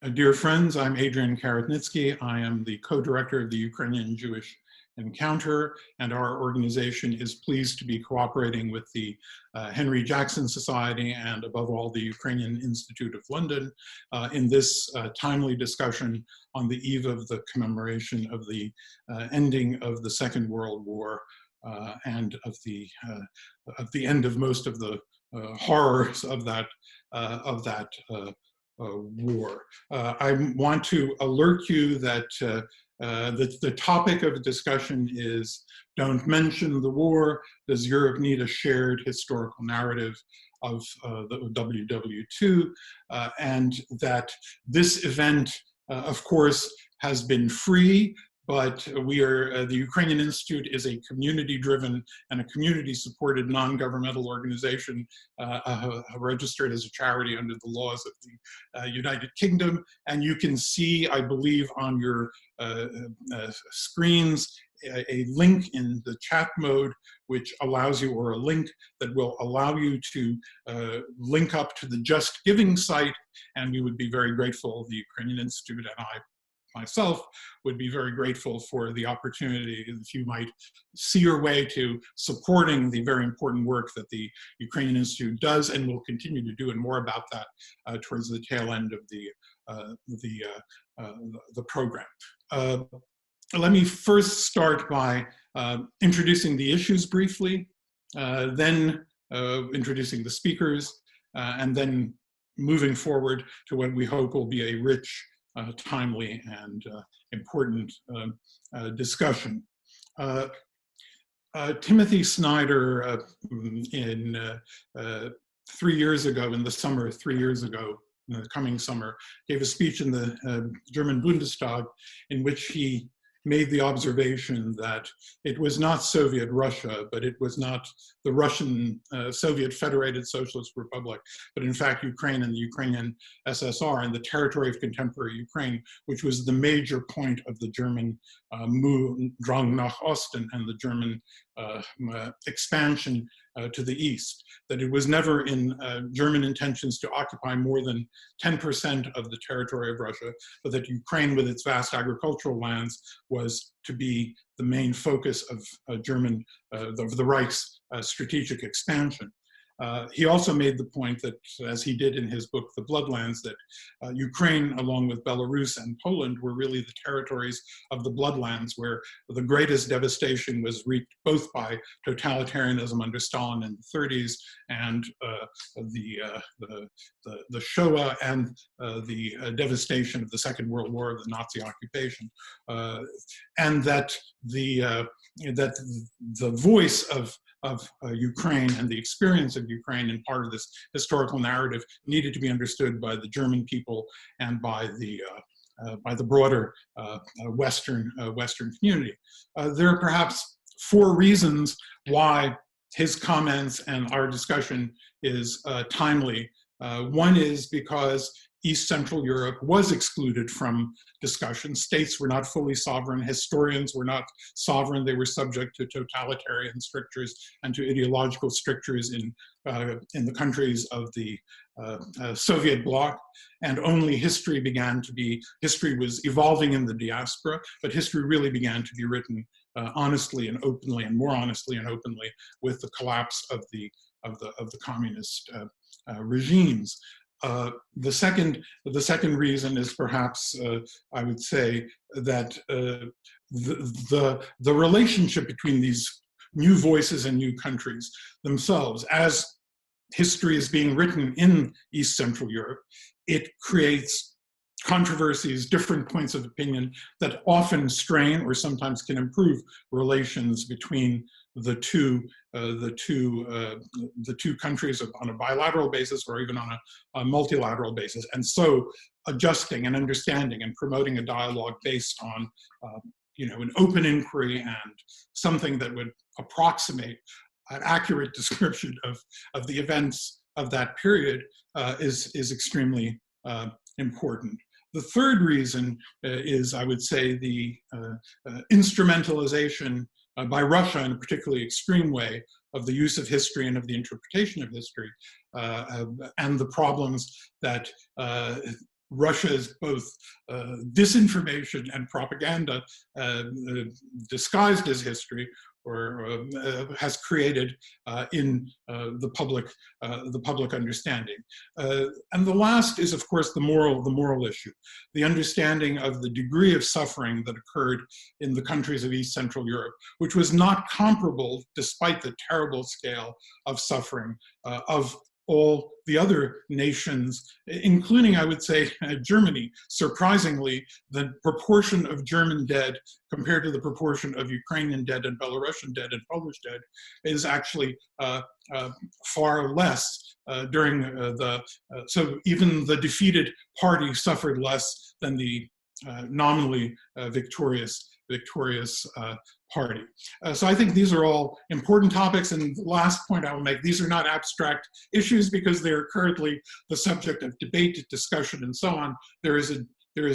Dear friends, I'm Adrian Karatnitsky. I am the co-director of the Ukrainian Jewish Encounter, and our organization is pleased to be cooperating with the Henry Jackson Society and, above all, the Ukrainian Institute of London in this timely discussion on the eve of the commemoration of the ending of the Second World War and of the end of most of the horrors of that war. I want to alert you that the topic of discussion is "Don't mention the war. Does Europe need a shared historical narrative of the WW2?" And that this event, of course, has been free, but we are, the Ukrainian Institute is a community-driven and a community-supported non-governmental organization registered as a charity under the laws of the United Kingdom. And you can see, I believe, on your screens, a link in the chat mode, which allows you, or a link that will allow you to link up to the Just Giving site. And we would be very grateful, the Ukrainian Institute and I myself would be very grateful for the opportunity if you might see your way to supporting the very important work that the Ukrainian Institute does and will continue to do, and more about that towards the tail end of the program. Let me first start by introducing the issues briefly, then introducing the speakers, and then moving forward to what we hope will be a rich, timely and important discussion. Timothy Snyder, in 3 years ago, in the summer of 3 years ago, in the coming summer, gave a speech in the German Bundestag in which he made the observation that it was not Soviet Russia, but it was not the Russian Soviet Federated Socialist Republic, but in fact Ukraine and the Ukrainian SSR and the territory of contemporary Ukraine, which was the major point of the German Drang nach Osten and the German expansion to the east, that it was never in German intentions to occupy more than 10% of the territory of Russia, but that Ukraine, with its vast agricultural lands, was to be the main focus of the Reich's strategic expansion. He also made the point that, as he did in his book, The Bloodlands, that Ukraine, along with Belarus and Poland, were really the territories of the Bloodlands, where the greatest devastation was wreaked both by totalitarianism under Stalin in the 30s and the Shoah and the devastation of the Second World War of the Nazi occupation, and that the voice of Ukraine and the experience of Ukraine and part of this historical narrative needed to be understood by the German people and by the broader Western community. There are perhaps 4 reasons why his comments and our discussion is timely. One is because East Central Europe was excluded from discussion. States were not fully sovereign. Historians were not sovereign. They were subject to totalitarian strictures and to ideological strictures in the countries of the Soviet bloc. And only history was evolving in the diaspora, but history really began to be written honestly and openly, and more honestly and openly, with the collapse of the communist regimes. The second reason is perhaps, I would say, that the relationship between these new voices and new countries themselves, as history is being written in East Central Europe, it creates controversies, different points of opinion that often strain or sometimes can improve relations between the two countries on a bilateral basis or even on a multilateral basis, and so adjusting and understanding and promoting a dialogue based on an open inquiry and something that would approximate an accurate description of the events of that period is extremely important. The third reason is, I would say, the instrumentalization by Russia in a particularly extreme way of the use of history and of the interpretation of history, and the problems that Russia's both disinformation and propaganda disguised as history, or has created in the public understanding. And the last is, of course, the moral issue, the understanding of the degree of suffering that occurred in the countries of East Central Europe, which was not comparable, despite the terrible scale of suffering of all the other nations, including, I would say, Germany. Surprisingly, the proportion of German dead compared to the proportion of Ukrainian dead and Belarusian dead and Polish dead is actually far less during so even the defeated party suffered less than the nominally victorious party. So I think these are all important topics, and the last point I will make, these are not abstract issues because they are currently the subject of debate, discussion, and so on. There is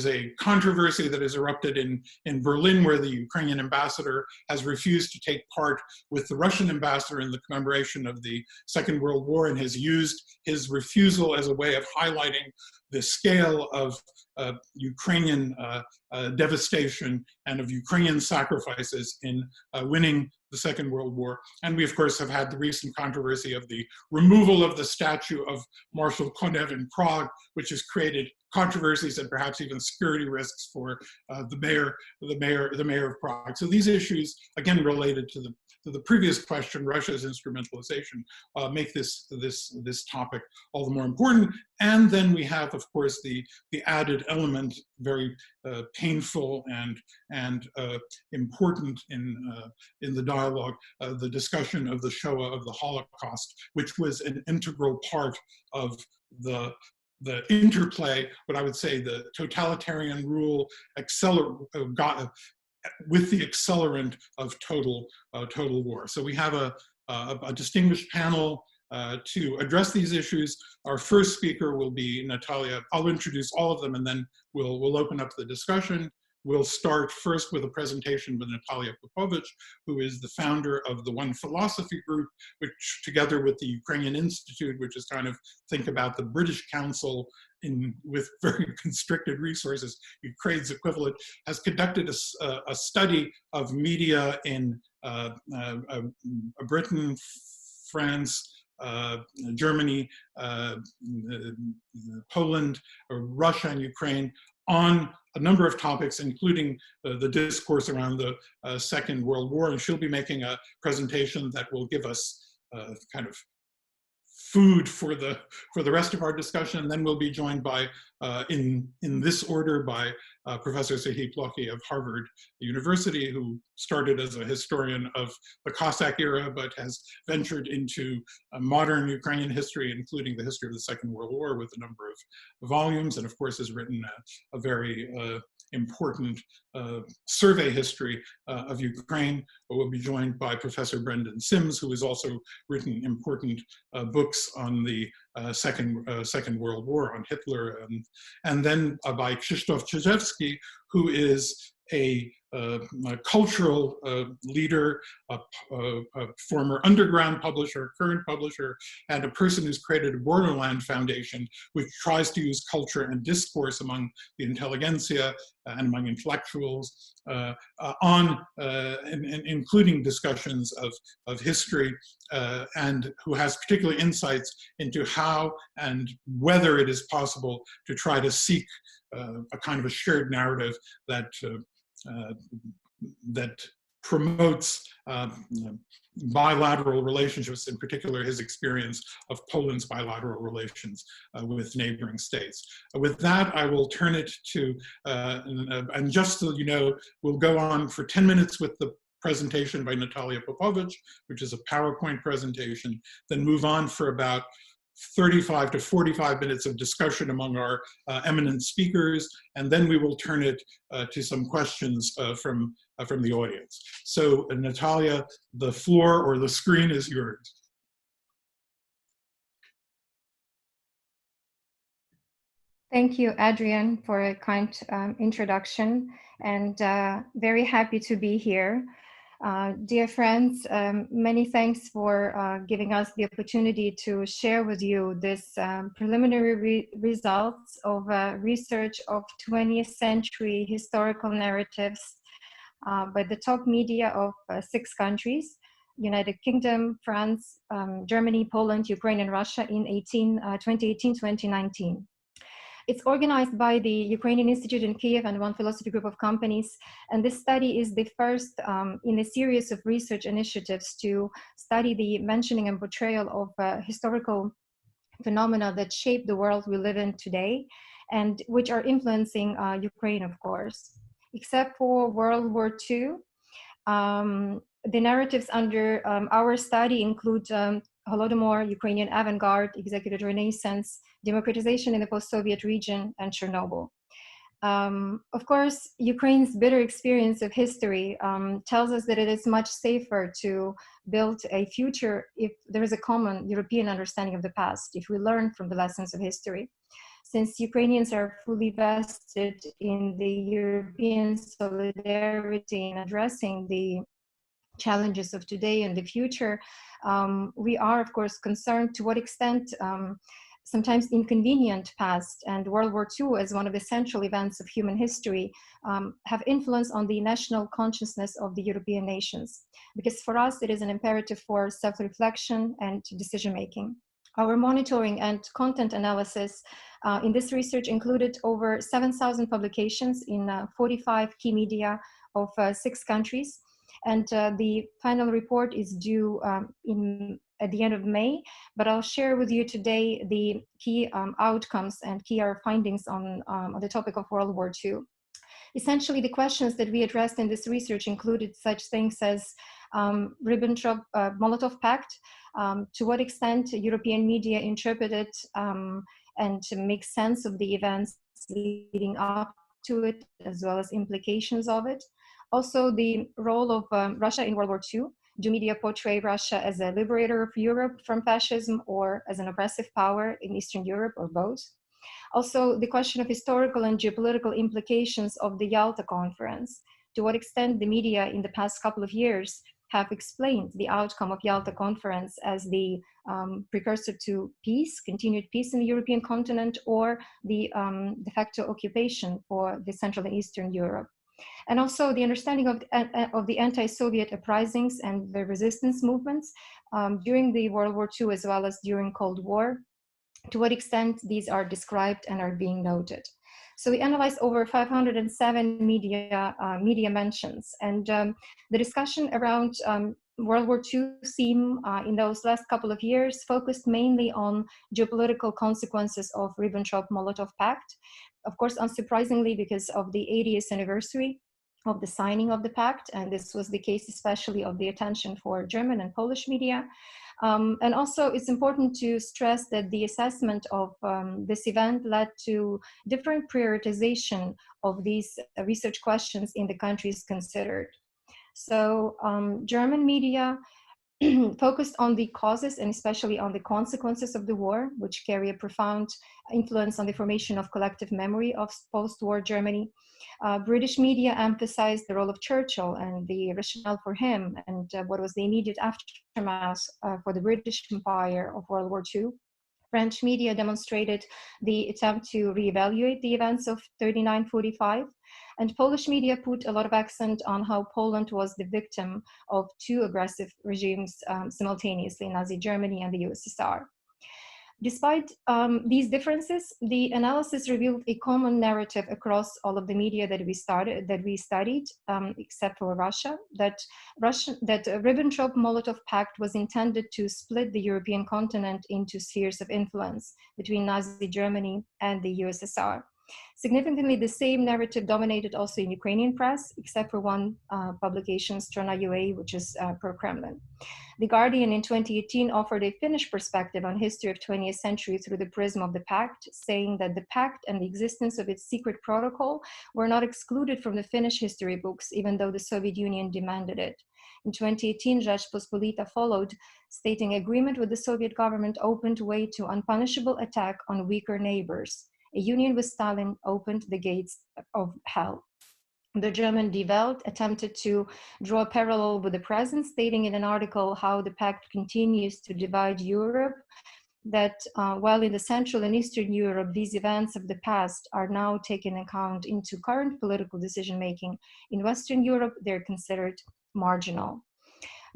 a controversy that has erupted in Berlin, where the Ukrainian ambassador has refused to take part with the Russian ambassador in the commemoration of the Second World War, and has used his refusal as a way of highlighting the scale of Ukrainian devastation and of Ukrainian sacrifices in winning the Second World War. And we, of course, have had the recent controversy of the removal of the statue of Marshal Konev in Prague, which has created controversies and perhaps even security risks for the mayor of Prague. So these issues, again, related to the previous question, Russia's instrumentalization, make this topic all the more important. And then we have, of course, the added element, very painful and important in the dialogue, the discussion of the Shoah, of the Holocaust, which was an integral part of the interplay, what I would say the totalitarian rule with the accelerant of total war. So we have a distinguished panel to address these issues. Our first speaker will be Natalia. I'll introduce all of them, and then we'll open up the discussion. We'll start first with a presentation with Natalia Popovich, who is the founder of the One Philosophy group, which, together with the Ukrainian Institute, which is kind of think about the British Council with very constricted resources, Ukraine's equivalent, has conducted a study of media in Britain, France, Germany, Poland, Russia, and Ukraine, on a number of topics, including the discourse around the Second World War. And she'll be making a presentation that will give us kind of food for the rest of our discussion. And then we'll be joined by, in this order, by Professor Serhiy Plokhy of Harvard University, who started as a historian of the Cossack era, but has ventured into modern Ukrainian history, including the history of the Second World War, with a number of volumes, and of course has written a very important survey history of Ukraine. We'll be joined by Professor Brendan Sims, who has also written important books on the Second World War, on Hitler, and then by Krzysztof Czyżewski, who is a cultural leader, a former underground publisher, current publisher, and a person who's created a Borderland Foundation, which tries to use culture and discourse among the intelligentsia and among intellectuals including discussions of history, and who has particular insights into how and whether it is possible to try to seek a kind of a shared narrative that promotes bilateral relationships, in particular his experience of Poland's bilateral relations with neighboring states. With that, I will turn it to, and just so you know, we'll go on for 10 minutes with the presentation by Natalia Popovich, which is a PowerPoint presentation, then move on for about 35 to 45 minutes of discussion among our eminent speakers, and then we will turn it to some questions from the audience. So Natalia, the floor or the screen is yours. Thank you, Adrian, for a kind introduction, and very happy to be here. Dear friends, many thanks for giving us the opportunity to share with you this preliminary results of research of 20th century historical narratives by the top media of 6 countries: United Kingdom, France, Germany, Poland, Ukraine, and Russia in 2018-2019. It's organized by the Ukrainian Institute in Kiev and One Philosophy group of companies. And this study is the first in a series of research initiatives to study the mentioning and portrayal of historical phenomena that shape the world we live in today and which are influencing Ukraine, of course. Except for World War II, the narratives under our study include Holodomor, Ukrainian avant-garde, executive renaissance, democratization in the post-Soviet region, and Chernobyl. Of course, Ukraine's bitter experience of history tells us that it is much safer to build a future if there is a common European understanding of the past, if we learn from the lessons of history. Since Ukrainians are fully vested in the European solidarity in addressing the challenges of today and the future, we are, of course, concerned to what extent sometimes inconvenient past and World War II as one of the central events of human history have influence on the national consciousness of the European nations. Because for us, it is an imperative for self-reflection and decision-making. Our monitoring and content analysis in this research included over 7,000 publications in 45 key media of 6 countries. And the final report is due at the end of May, but I'll share with you today the key outcomes and key findings on the topic of World War II. Essentially, the questions that we addressed in this research included such things as Ribbentrop-Molotov Pact, to what extent European media interpreted and to make sense of the events leading up to it, as well as implications of it. Also, the role of Russia in World War II. Do media portray Russia as a liberator of Europe from fascism or as an oppressive power in Eastern Europe, or both? Also, the question of historical and geopolitical implications of the Yalta Conference. To what extent the media in the past couple of years have explained the outcome of Yalta Conference as the precursor to peace, continued peace in the European continent, or the de facto occupation for the Central and Eastern Europe. And also the understanding of the anti-Soviet uprisings and the resistance movements during the World War II as well as during Cold War, to what extent these are described and are being noted. So we analyzed over 507 media mentions, and the discussion around World War II theme in those last couple of years focused mainly on geopolitical consequences of Ribbentrop-Molotov Pact. Of course, unsurprisingly, because of the 80th anniversary of the signing of the pact, and this was the case especially of the attention for German and Polish media. And also, it's important to stress that the assessment of this event led to different prioritization of these research questions in the countries considered. So German media focused on the causes and especially on the consequences of the war, which carry a profound influence on the formation of collective memory of post-war Germany. British media emphasized the role of Churchill and the rationale for him and what was the immediate aftermath for the British Empire of World War II. French media demonstrated the attempt to reevaluate the events of 39-45. And Polish media put a lot of accent on how Poland was the victim of 2 aggressive regimes simultaneously, Nazi Germany and the USSR. Despite these differences, the analysis revealed a common narrative across all of the media that we studied, except for Russia, that Ribbentrop-Molotov Pact was intended to split the European continent into spheres of influence between Nazi Germany and the USSR. Significantly, the same narrative dominated also in Ukrainian press, except for one publication, Strona UA, which is pro-Kremlin. The Guardian in 2018 offered a Finnish perspective on history of 20th century through the prism of the pact, saying that the pact and the existence of its secret protocol were not excluded from the Finnish history books, even though the Soviet Union demanded it. In 2018, Rzeczpospolita followed, stating agreement with the Soviet government opened way to unpunishable attack on weaker neighbors. A union with Stalin opened the gates of hell. The German Die Welt attempted to draw a parallel with the present, stating in an article how the pact continues to divide Europe, that while in the Central and Eastern Europe, these events of the past are now taken account into current political decision-making, in Western Europe, they're considered marginal.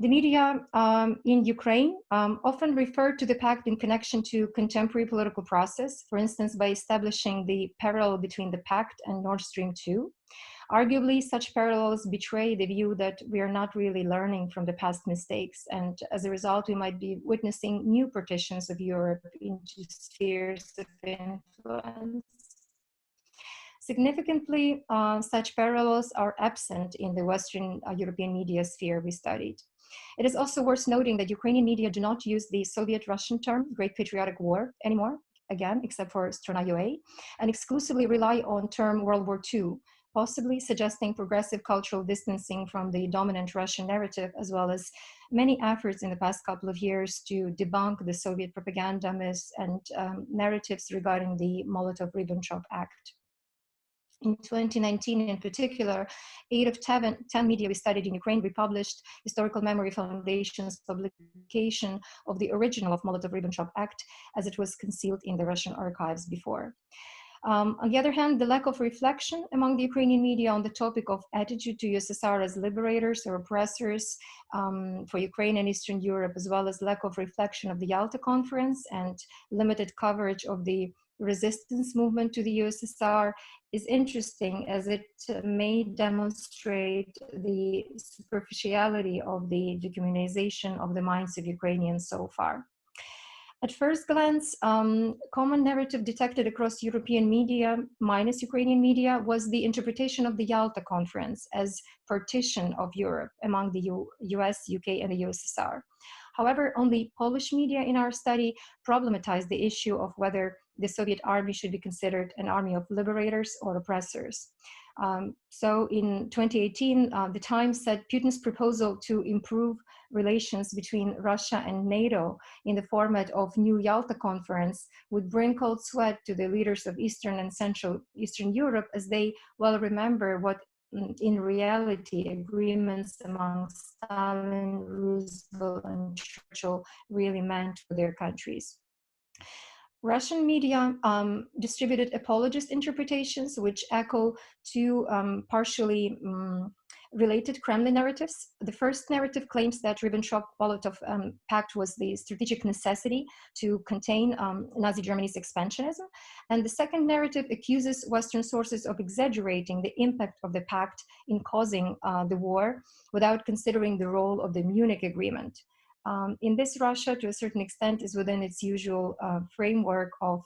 The media in Ukraine often refer to the pact in connection to contemporary political process, for instance, by establishing the parallel between the pact and Nord Stream 2. Arguably, such parallels betray the view that we are not really learning from the past mistakes, and as a result, we might be witnessing new partitions of Europe into spheres of influence. Significantly, such parallels are absent in the Western European media sphere we studied. It is also worth noting that Ukrainian media do not use the Soviet-Russian term Great Patriotic War anymore, again, except for Strana UA, and exclusively rely on term World War II, possibly suggesting progressive cultural distancing from the dominant Russian narrative, as well as many efforts in the past couple of years to debunk the Soviet propaganda myths and narratives regarding the Molotov-Ribbentrop Act. In 2019, in particular, 8 of 10 media we studied in Ukraine republished Historical Memory Foundation's publication of the original of Molotov-Ribbentrop Act as it was concealed in the Russian archives before. On the other hand, the lack of reflection among the Ukrainian media on the topic of attitude to USSR as liberators or oppressors for Ukraine and Eastern Europe, as well as lack of reflection of the Yalta Conference and limited coverage of the resistance movement to the USSR is interesting, as it may demonstrate the superficiality of the dehumanization of the minds of Ukrainians so far. At first glance, common narrative detected across European media, minus Ukrainian media, was the interpretation of the Yalta Conference as partition of Europe among the US, UK, and the USSR. However, only Polish media in our study problematized the issue of whether the Soviet army should be considered an army of liberators or oppressors. So in 2018, the Times said Putin's proposal to improve relations between Russia and NATO in the format of new Yalta Conference would bring cold sweat to the leaders of Eastern and Central Eastern Europe, as they well remember what in reality agreements among Stalin, Roosevelt, and Churchill really meant for their countries. Russian media distributed apologist interpretations, which echo two partially related Kremlin narratives. The first narrative claims that Ribbentrop-Molotov Pact was the strategic necessity to contain Nazi Germany's expansionism. And the second narrative accuses Western sources of exaggerating the impact of the pact in causing the war without considering the role of the Munich Agreement. In this, Russia, to a certain extent, is within its usual framework of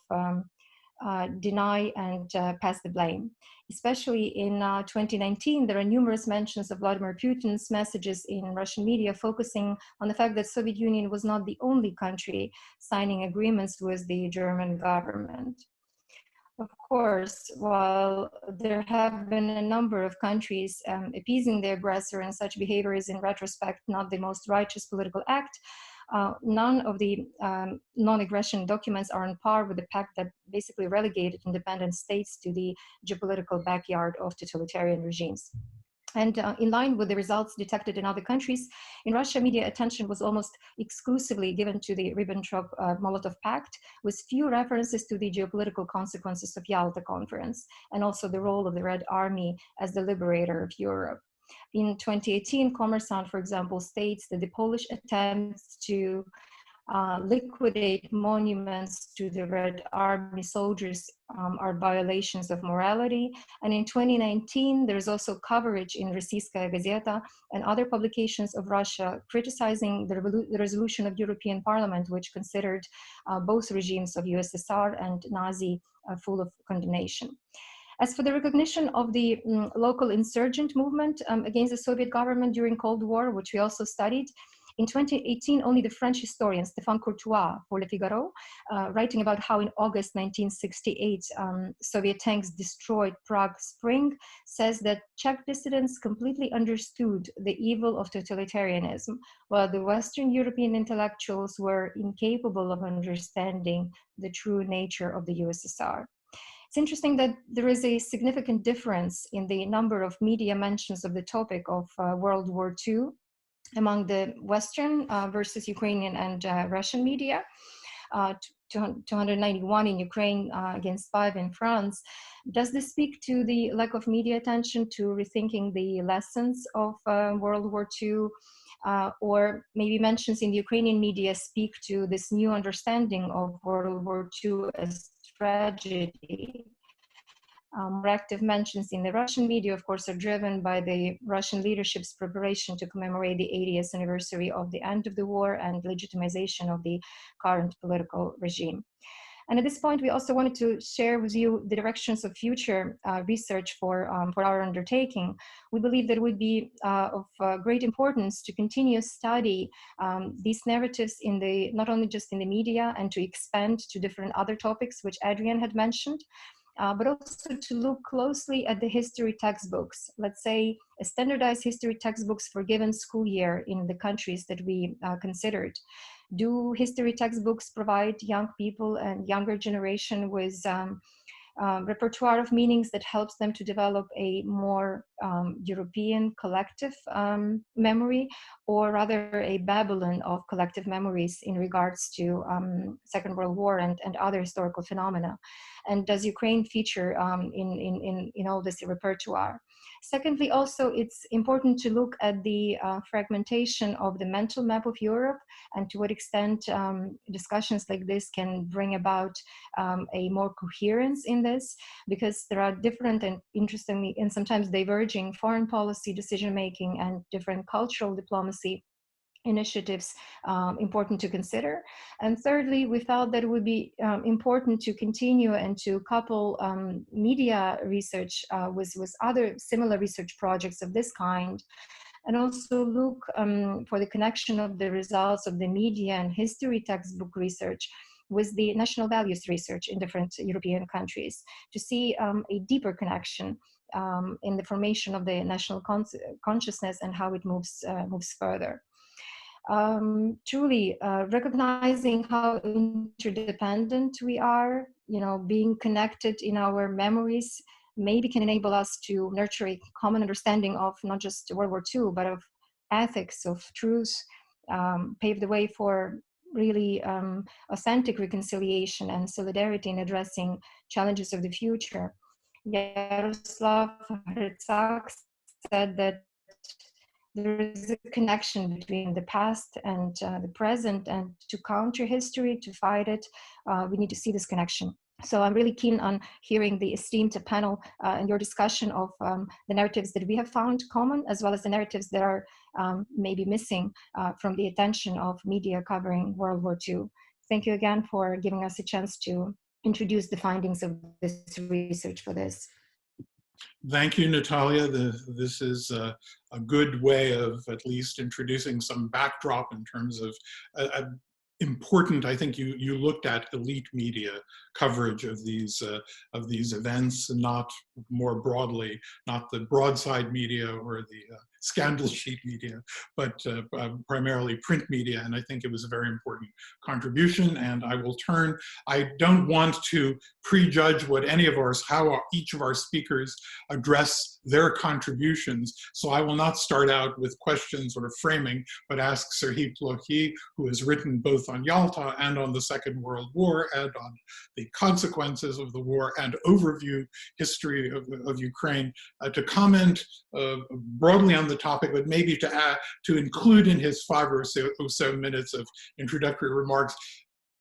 deny and pass the blame. Especially in 2019, there are numerous mentions of Vladimir Putin's messages in Russian media focusing on the fact that Soviet Union was not the only country signing agreements with the German government. Of course, while there have been a number of countries appeasing the aggressor, and such behavior is in retrospect not the most righteous political act, none of the non-aggression documents are on par with the pact that basically relegated independent states to the geopolitical backyard of totalitarian regimes. And in line with the results detected in other countries, in Russia, media attention was almost exclusively given to the Ribbentrop-Molotov Pact, with few references to the geopolitical consequences of Yalta Conference, and also the role of the Red Army as the liberator of Europe. In 2018, Kommersant, for example, states that the Polish attempts to liquidate monuments to the Red Army soldiers are violations of morality. And in 2019, there's also coverage in Rossiyskaya Gazeta and other publications of Russia criticizing the resolution of European Parliament, which considered both regimes of USSR and Nazi full of condemnation. As for the recognition of the local insurgent movement against the Soviet government during Cold War, which we also studied, in 2018, only the French historian Stéphane Courtois for Le Figaro, writing about how in August 1968, Soviet tanks destroyed Prague Spring, says that Czech dissidents completely understood the evil of totalitarianism, while the Western European intellectuals were incapable of understanding the true nature of the USSR. It's interesting that there is a significant difference in the number of media mentions of the topic of World War II among the Western versus Ukrainian and Russian media. 291 in Ukraine against 5 in France. Does this speak to the lack of media attention to rethinking the lessons of World War II? Or maybe mentions in the Ukrainian media speak to this new understanding of World War II as tragedy? More active mentions in the Russian media, of course, are driven by the Russian leadership's preparation to commemorate the 80th anniversary of the end of the war and legitimization of the current political regime. And at this point, we also wanted to share with you the directions of future research for our undertaking. We believe that it would be of great importance to continue to study these narratives in the, not only just in the media, and to expand to different other topics, which Adrian had mentioned, but also to look closely at the history textbooks, let's say a standardized history textbooks for given school year in the countries that we considered. Do history textbooks provide young people and younger generation with repertoire of meanings that helps them to develop a more European collective memory, or rather a Babylon of collective memories in regards to Second World War and other historical phenomena? And does Ukraine feature in all this repertoire? Secondly, also, it's important to look at the fragmentation of the mental map of Europe, and to what extent discussions like this can bring about a more coherence in this, because there are different and interestingly and sometimes diverging foreign policy decision-making and different cultural diplomacy initiatives important to consider. And thirdly, we felt that it would be important to continue and to couple media research with other similar research projects of this kind, and also look for the connection of the results of the media and history textbook research with the national values research in different European countries, to see a deeper connection in the formation of the national consciousness and how it moves further. Truly recognizing how interdependent we are, being connected in our memories, maybe can enable us to nurture a common understanding of not just World War II, but of ethics, of truth, pave the way for really authentic reconciliation and solidarity in addressing challenges of the future. Yaroslav Hrytsak said that there is a connection between the past and the present, and to counter history, to fight it, we need to see this connection. So I'm really keen on hearing the esteemed panel and your discussion of the narratives that we have found common, as well as the narratives that are maybe missing from the attention of media covering World War II. Thank you again for giving us a chance to introduce the findings of this research for this. Thank you, Natalia. This is a good way of at least introducing some backdrop in terms of important. I think you looked at elite media coverage of these events, and not more broadly, not the broadside media or the scandal sheet media, but primarily print media. And I think it was a very important contribution. And I will turn. I don't want to prejudge what how each of our speakers address their contributions. So I will not start out with questions or framing, but ask Serhiy Plokhy, who has written both on Yalta and on the Second World War and on the consequences of the war and overview history of Ukraine, to comment broadly on the topic, but maybe to include in his 5 or so minutes of introductory remarks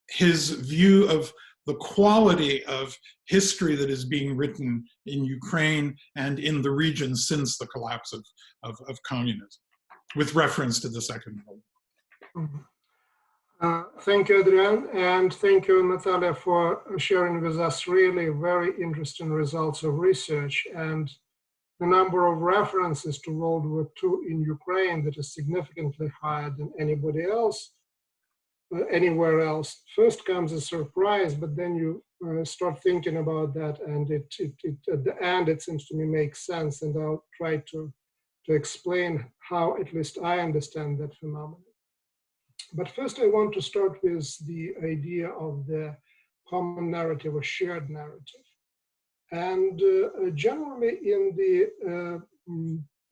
his view of the quality of history that is being written in Ukraine and in the region since the collapse of communism, with reference to the Second World War. Thank you, Adrian, and thank you, Natalia, for sharing with us really very interesting results of research, and the number of references to World War II in Ukraine that is significantly higher than anybody else, anywhere else. First comes a surprise, but then you start thinking about that, and it at the end, it seems to me makes sense, and I'll try to explain how at least I understand that phenomenon. But first, I want to start with the idea of the common narrative or shared narrative. And generally in the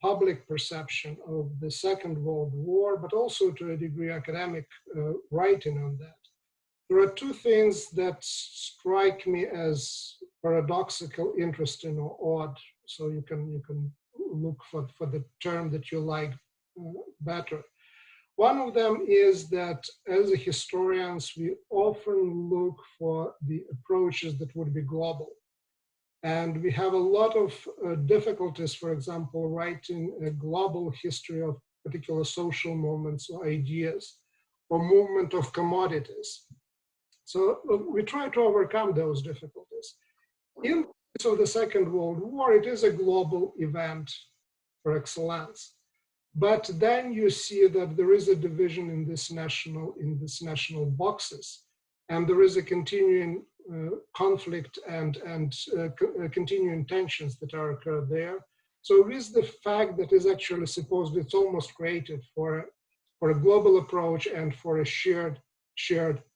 public perception of the Second World War, but also to a degree academic writing on that, there are two things that strike me as paradoxical, interesting, or odd. So you can look for the term that you like better. One of them is that as historians, we often look for the approaches that would be global. And we have a lot of difficulties, for example, writing a global history of particular social movements or ideas or movement of commodities. So we try to overcome those difficulties. In the case of the Second World War, it is a global event par excellence. But then you see that there is a division in this national boxes, and there is a continuing conflict and continuing tensions that are occurred there. So with the fact that is actually supposed, it's almost created for a global approach and for a shared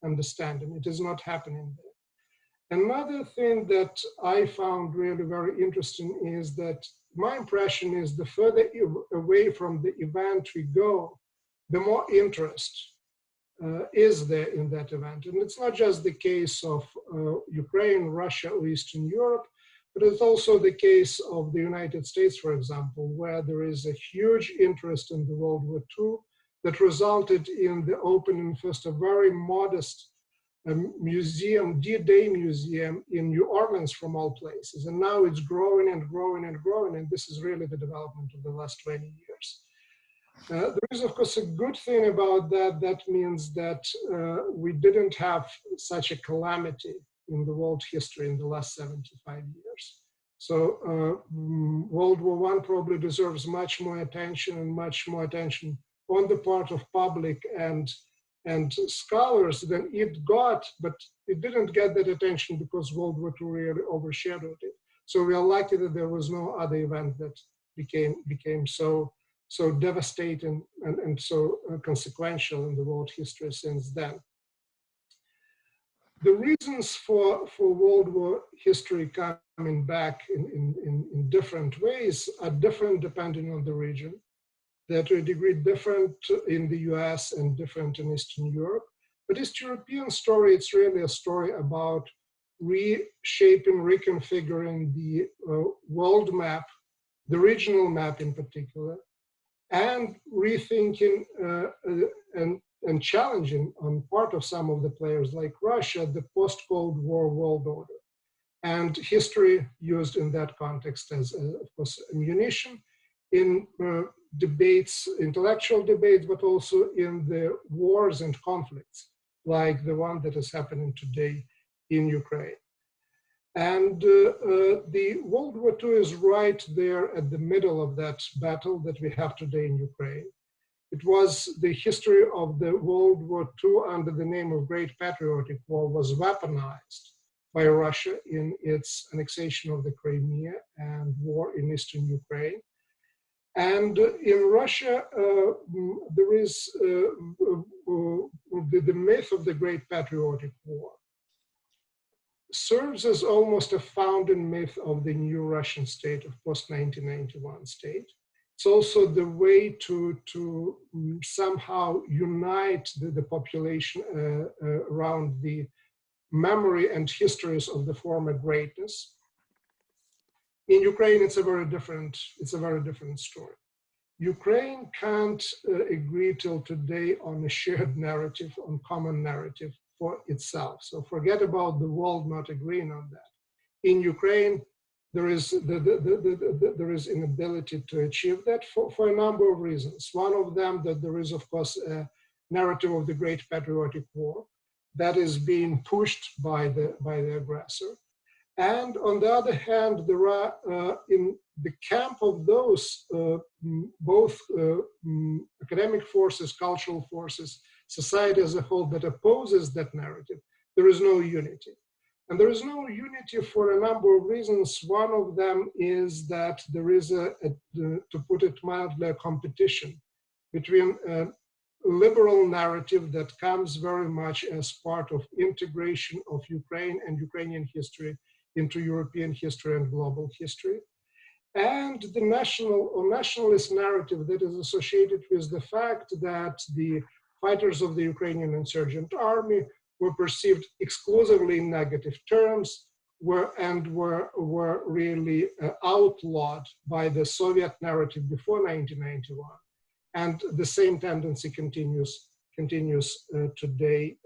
understanding. It is not happening there. Another thing that I found really very interesting is that my impression is the further away from the event we go, the more interest is there in that event. And it's not just the case of Ukraine, Russia, or Eastern Europe, but it's also the case of the United States, for example, where there is a huge interest in the World War II that resulted in the opening first a very modest museum, D-Day museum in New Orleans from all places. And now it's growing and growing and growing. And this is really the development of the last 20 years. There is, of course, a good thing about that. That means that we didn't have such a calamity in the world history in the last 75 years. So World War I probably deserves much more attention and much more attention on the part of public and scholars than it got, but it didn't get that attention because World War II really overshadowed it. So we are lucky that there was no other event that became so devastating and so consequential in the world history since then. The reasons for World War history coming back in different ways are different depending on the region. They're to a degree different in the US and different in Eastern Europe. But East European story, it's really a story about reshaping, reconfiguring the world map, the regional map in particular, and rethinking and challenging on part of some of the players like Russia, the post-Cold War world order. And history used in that context as, of course, ammunition in debates, intellectual debates, but also in the wars and conflicts, like the one that is happening today in Ukraine. And the World War II is right there at the middle of that battle that we have today in Ukraine. It was the history of the World War II under the name of Great Patriotic War was weaponized by Russia in its annexation of the Crimea and war in eastern Ukraine. And in Russia, there is the myth of the Great Patriotic War serves as almost a founding myth of the new Russian state, of post-1991 state. It's also the way to somehow unite the population around the memory and histories of the former greatness. In Ukraine, it's a very different story. Ukraine can't agree till today on a shared narrative, on common narrative for itself. So forget about the world not agreeing on that. In Ukraine, there is inability to achieve that for a number of reasons. One of them, that there is, of course, a narrative of the Great Patriotic War that is being pushed by the aggressor. And on the other hand, there are in the camp of those both academic forces, cultural forces, society as a whole that opposes that narrative, there is no unity. And there is no unity for a number of reasons. One of them is that there is to put it mildly, a competition between a liberal narrative that comes very much as part of integration of Ukraine and Ukrainian history into European history and global history, and the national or nationalist narrative that is associated with the fact that the fighters of the Ukrainian insurgent army were perceived exclusively in negative terms, were really outlawed by the Soviet narrative before 1991. And the same tendency continues today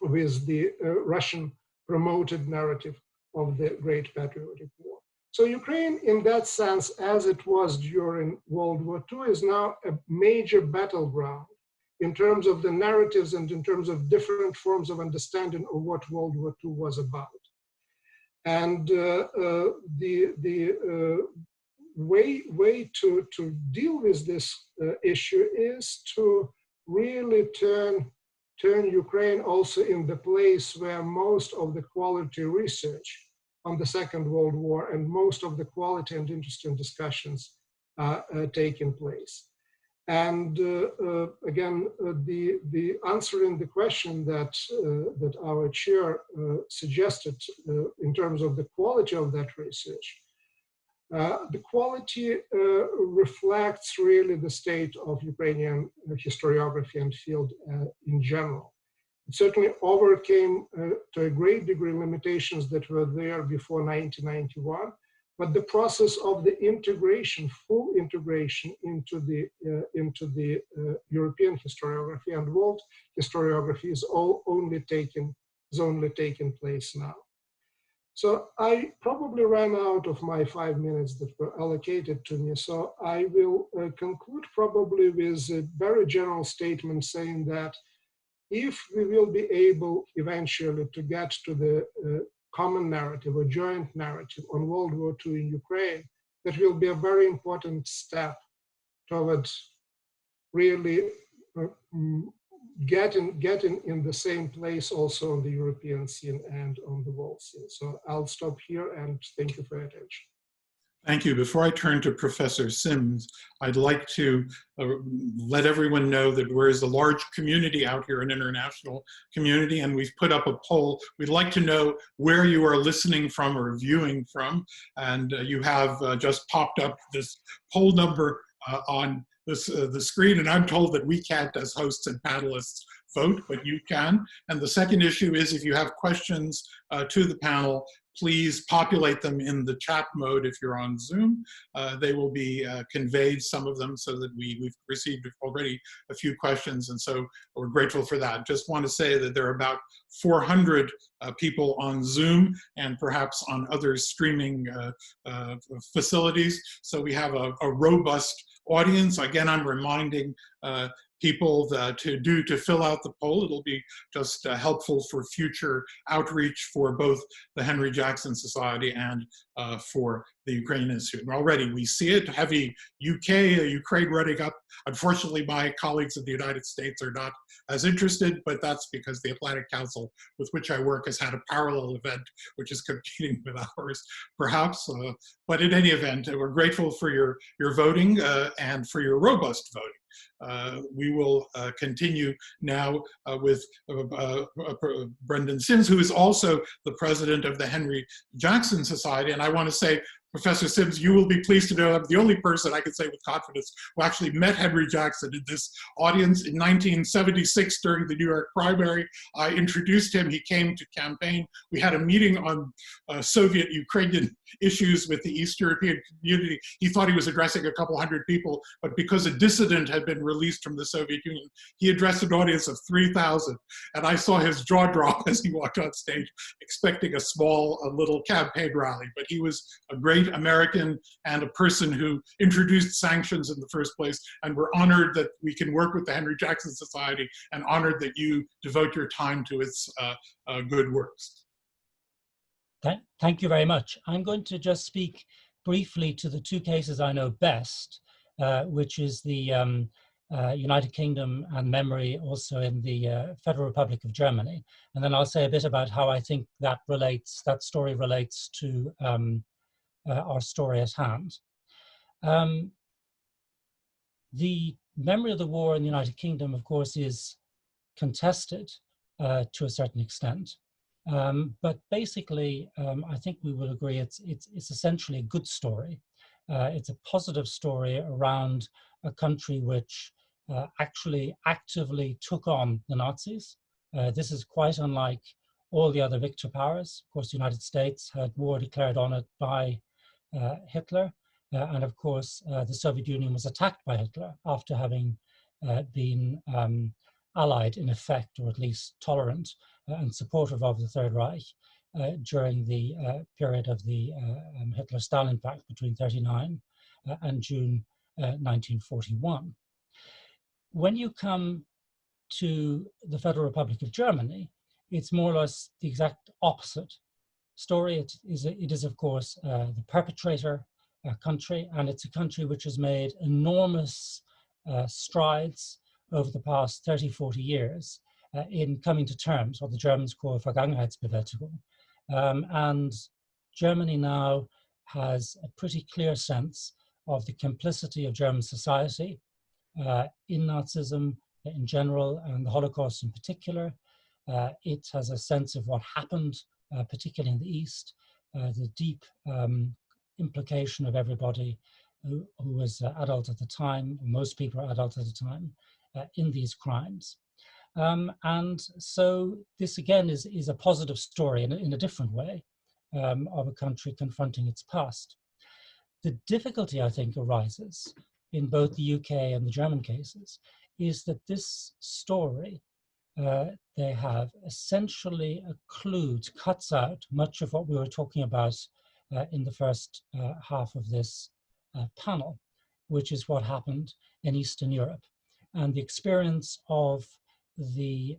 with the Russian promoted narrative of the Great Patriotic War. So Ukraine, in that sense, as it was during World War II, is now a major battleground in terms of the narratives and in terms of different forms of understanding of what World War II was about. And the way to deal with this issue is to really turn Ukraine also in the place where most of the quality research on the Second World War and most of the quality and interesting discussions are taking place. And again, the answering the question that our chair suggested in terms of the quality of that research, the quality reflects really the state of Ukrainian historiography and field in general. It certainly overcame to a great degree limitations that were there before 1991, but the process of the integration, full integration into the European historiography and world historiography is only taking place now. So I probably ran out of my 5 minutes that were allocated to me. So I will conclude probably with a very general statement saying that if we will be able eventually to get to the common narrative or joint narrative on World War II in Ukraine, that will be a very important step towards really getting in the same place also on the European scene and on the world scene. So I'll stop here and thank you for your attention. Thank you. Before I turn to Professor Sims, I'd like to let everyone know that there is a large community out here, an international community, and we've put up a poll. We'd like to know where you are listening from or viewing from, and you have just popped up this poll number on the screen, and I'm told that we can't, as hosts and panelists, vote, but you can. And the second issue is if you have questions to the panel, please populate them in the chat mode if you're on Zoom. They will be conveyed, some of them, so that we've received already a few questions, and so we're grateful for that. Just want to say that there are about 400 people on Zoom and perhaps on other streaming facilities, so we have a robust audience. Again, I'm reminding people to fill out the poll. It'll be just helpful for future outreach for both the Henry Jackson Society and for the Ukraine Institute. And already we see it, heavy Ukraine running up. Unfortunately, my colleagues in the United States are not as interested, but that's because the Atlantic Council, with which I work, has had a parallel event, which is competing with ours, perhaps. But in any event, we're grateful for your voting and for your robust voting. We will continue now with Brendan Sims, who is also the president of the Henry Jackson Society. And I want to say, Professor Sims, you will be pleased to know I'm the only person I can say with confidence who actually met Henry Jackson in this audience in 1976 during the New York primary. I introduced him. He came to campaign. We had a meeting on Soviet-Ukrainian issues with the East European community. He thought he was addressing a couple hundred people, but because a dissident had been released from the Soviet Union, he addressed an audience of 3,000. And I saw his jaw drop as he walked on stage, expecting a little campaign rally. But he was a great American and a person who introduced sanctions in the first place, and we're honored that we can work with the Henry Jackson Society and honored that you devote your time to its good works. Thank you very much. I'm going to just speak briefly to the two cases I know best, which is the United Kingdom and memory also in the Federal Republic of Germany. And then I'll say a bit about how I think that story relates to our story at hand. The memory of the war in the United Kingdom, of course, is contested to a certain extent. But basically, I think we will agree it's essentially a good story. It's a positive story around a country which actually actively took on the Nazis. This is quite unlike all the other victor powers. Of course, the United States had war declared on it by Hitler. And of course, the Soviet Union was attacked by Hitler after having been allied in effect, or at least tolerant and supportive of the Third Reich during the period of the Hitler-Stalin Pact between 1939 and June 1941. When you come to the Federal Republic of Germany, it's more or less the exact opposite story. It is of course, the perpetrator country, and it's a country which has made enormous strides over the past 30, 40 years in coming to terms, what the Germans call Vergangenheitsbewältigung. And Germany now has a pretty clear sense of the complicity of German society in Nazism in general, and the Holocaust in particular. It has a sense of what happened, particularly in the East, the deep implication of everybody who was adult at the time, or most people are adult at the time, in these crimes. And so this again is a positive story in a different way of a country confronting its past. The difficulty, I think, arises in both the UK and the German cases is that this story they have essentially cuts out much of what we were talking about in the first half of this panel, which is what happened in Eastern Europe. And the experience of the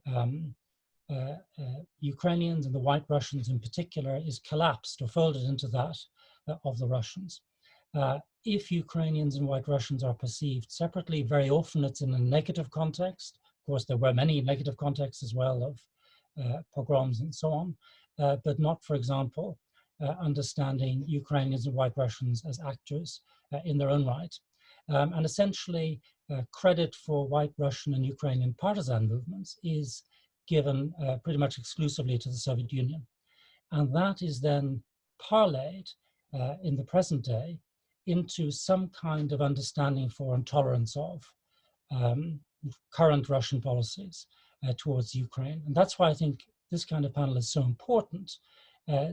Ukrainians and the White Russians in particular is collapsed or folded into that of the Russians. If Ukrainians and White Russians are perceived separately, very often it's in a negative context. Of course, there were many negative contexts as well of pogroms and so on, but not, for example, understanding Ukrainians and White Russians as actors in their own right. And essentially, credit for White Russian and Ukrainian partisan movements is given pretty much exclusively to the Soviet Union. And that is then parlayed in the present day into some kind of understanding for and tolerance of current Russian policies towards Ukraine. And that's why I think this kind of panel is so important,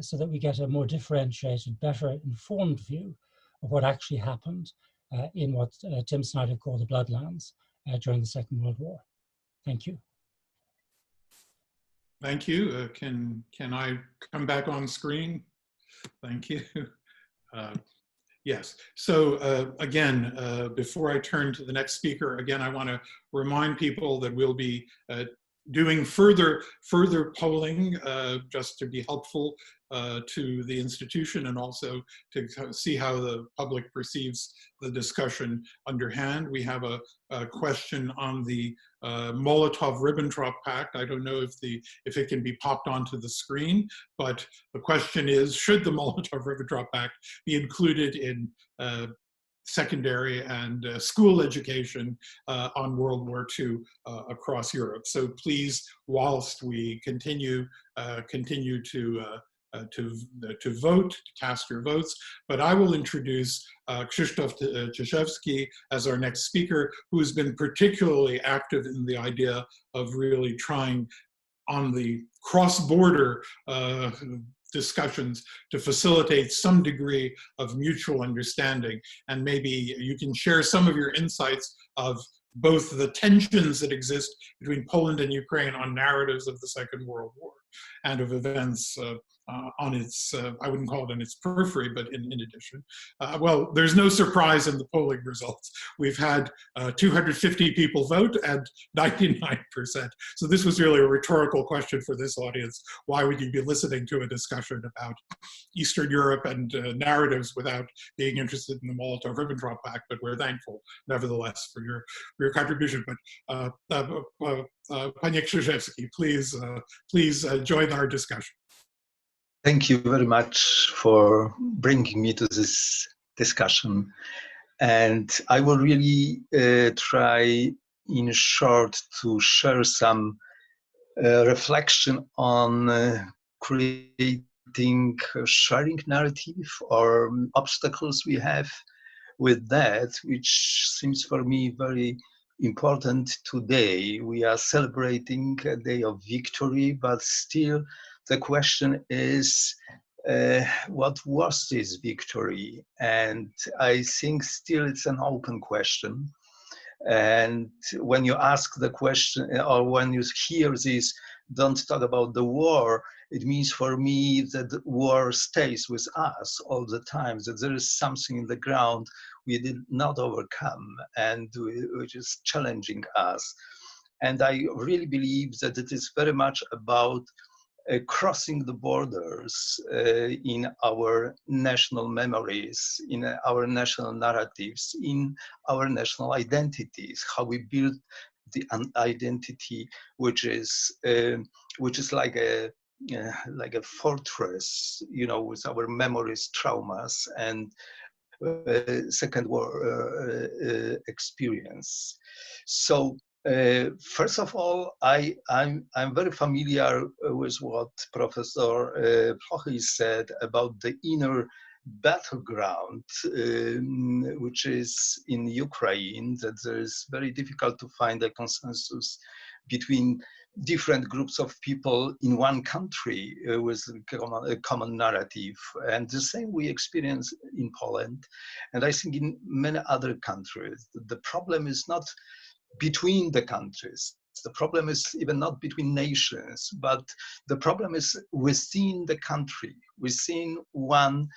so that we get a more differentiated, better informed view of what actually happened in what Tim Snyder called the Bloodlands during the Second World War. Thank you. Thank you. Can I come back on screen? Thank you. Yes. So again, before I turn to the next speaker, again, I want to remind people that we'll be doing further polling just to be helpful to the institution and also to see how the public perceives the discussion underhand. We have a question on the Molotov-Ribbentrop Pact. I don't know if it can be popped onto the screen, but the question is, should the Molotov-Ribbentrop Pact be included in secondary and school education on World War II across Europe? So please, whilst we continue to vote, to cast your votes, but I will introduce Krzysztof Cieszewski as our next speaker, who has been particularly active in the idea of really trying on the cross-border discussions to facilitate some degree of mutual understanding. And maybe you can share some of your insights of both the tensions that exist between Poland and Ukraine on narratives of the Second World War and of events on its, I wouldn't call it in its periphery, but in addition. Well, there's no surprise in the polling results. We've had 250 people vote and 99%. So this was really a rhetorical question for this audience. Why would you be listening to a discussion about Eastern Europe and narratives without being interested in the Molotov-Ribbentrop Pact? But we're thankful, nevertheless, for your contribution. But Panie Krzyżewski, please join our discussion. Thank you very much for bringing me to this discussion. And I will really try in short to share some reflection on creating a sharing narrative or obstacles we have with that, which seems for me very important today. We are celebrating a day of victory, but still the question is, what was this victory? And I think still it's an open question. And when you ask the question, or when you hear this, don't talk about the war, it means for me that the war stays with us all the time, that there is something in the ground we did not overcome and which is challenging us. And I really believe that it is very much about crossing the borders in our national memories, in our national narratives, in our national identities, how we build the identity, which is like a fortress, you know, with our memories, traumas, and Second War experience. So first of all, I'm very familiar with what Professor Plochy said about the inner battleground, which is in Ukraine, that there is very difficult to find a consensus between different groups of people in one country with a common narrative. And the same we experience in Poland, and I think in many other countries. The problem is not between the countries. The problem is even not between nations, but the problem is within the country, within one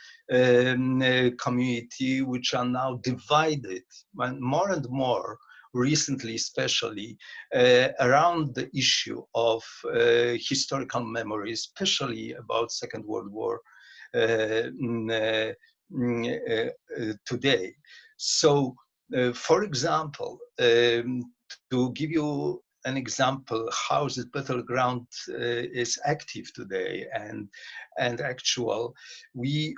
community, which are now divided more and more recently, especially around the issue of historical memory, especially about Second World War today. So, for example, to give you an example how this battleground is active today and actual, we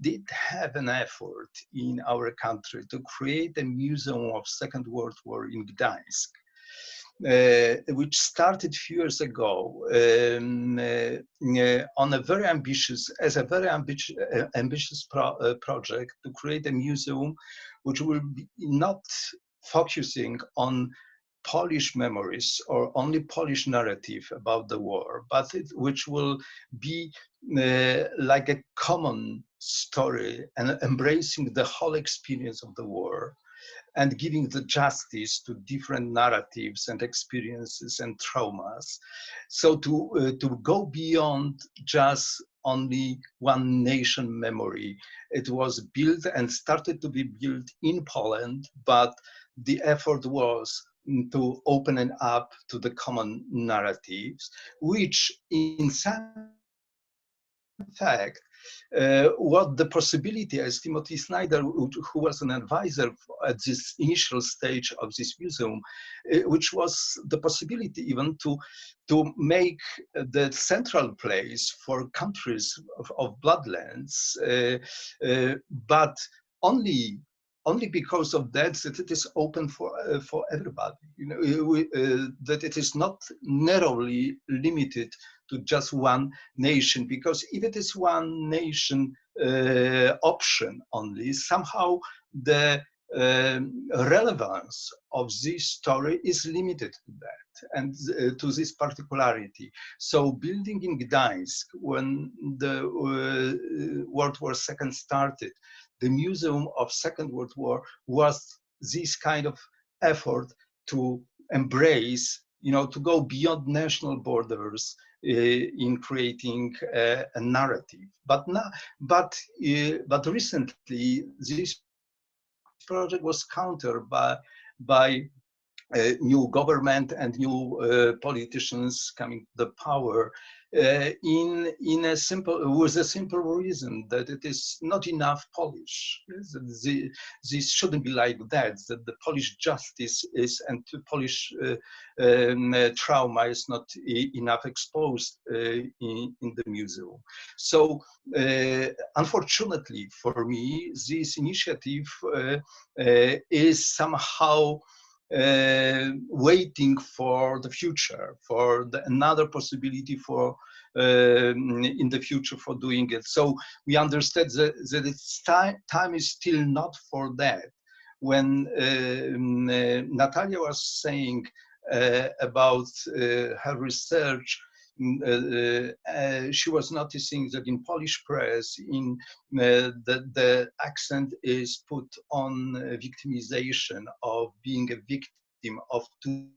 did have an effort in our country to create a museum of Second World War in Gdańsk, which started a few years ago on a very ambitious project to create a museum which will be not focusing on Polish memories or only Polish narrative about the war, but which will be like a common story and embracing the whole experience of the war and giving the justice to different narratives and experiences and traumas. So to go beyond just only one nation memory. It was built and started to be built in Poland, but the effort was to open it up to the common narratives, which in some fact, what the possibility, as Timothy Snyder, who was an advisor at this initial stage of this museum, which was the possibility even to make the central place for countries of bloodlands, but only because of that it is open for everybody. You know, that it is not narrowly limited to just one nation, because if it is one nation option only, somehow the relevance of this story is limited to that and to this particularity. So building in Gdańsk, when the World War II started, the Museum of Second World War was this kind of effort to embrace, you know, to go beyond national borders in creating a narrative. But recently, this project was countered by new government and new politicians coming to the power with a simple reason that it is not enough Polish. This shouldn't be like that the Polish justice is and the Polish trauma is not enough exposed in the museum. So unfortunately for me, this initiative is somehow waiting for the future, for another possibility for in the future for doing it. So we understand that it's time is still not for that. When Natalia was saying about her research, she was noticing that in Polish press, the accent is put on victimization of being a victim of two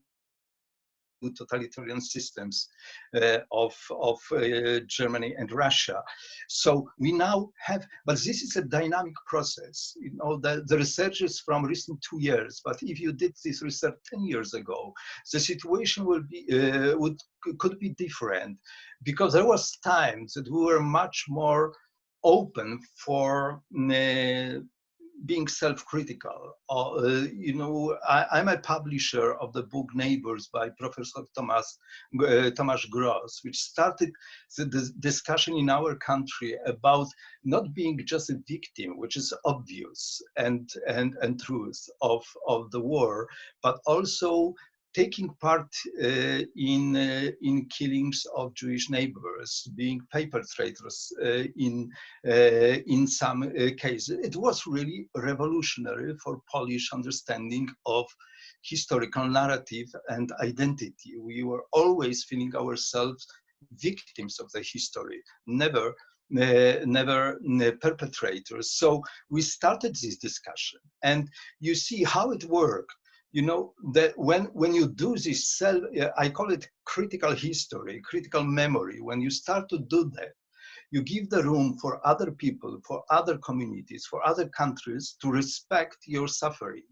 totalitarian systems of Germany and Russia. So we now have, but this is a dynamic process. You know, the research is from recent 2 years, but if you did this research 10 years ago, the situation will be, could be different, because there was times that we were much more open for being self-critical. You know, I'm a publisher of the book Neighbours by Professor Tomasz Gross, which started the discussion in our country about not being just a victim, which is obvious and truth of the war, but also taking part in killings of Jewish neighbors, being perpetrators in some cases. It was really revolutionary for Polish understanding of historical narrative and identity. We were always feeling ourselves victims of the history, never perpetrators. So we started this discussion, and you see how it worked. You know, that when you do this I call it critical history, critical memory, when you start to do that, you give the room for other people, for other communities, for other countries to respect your suffering.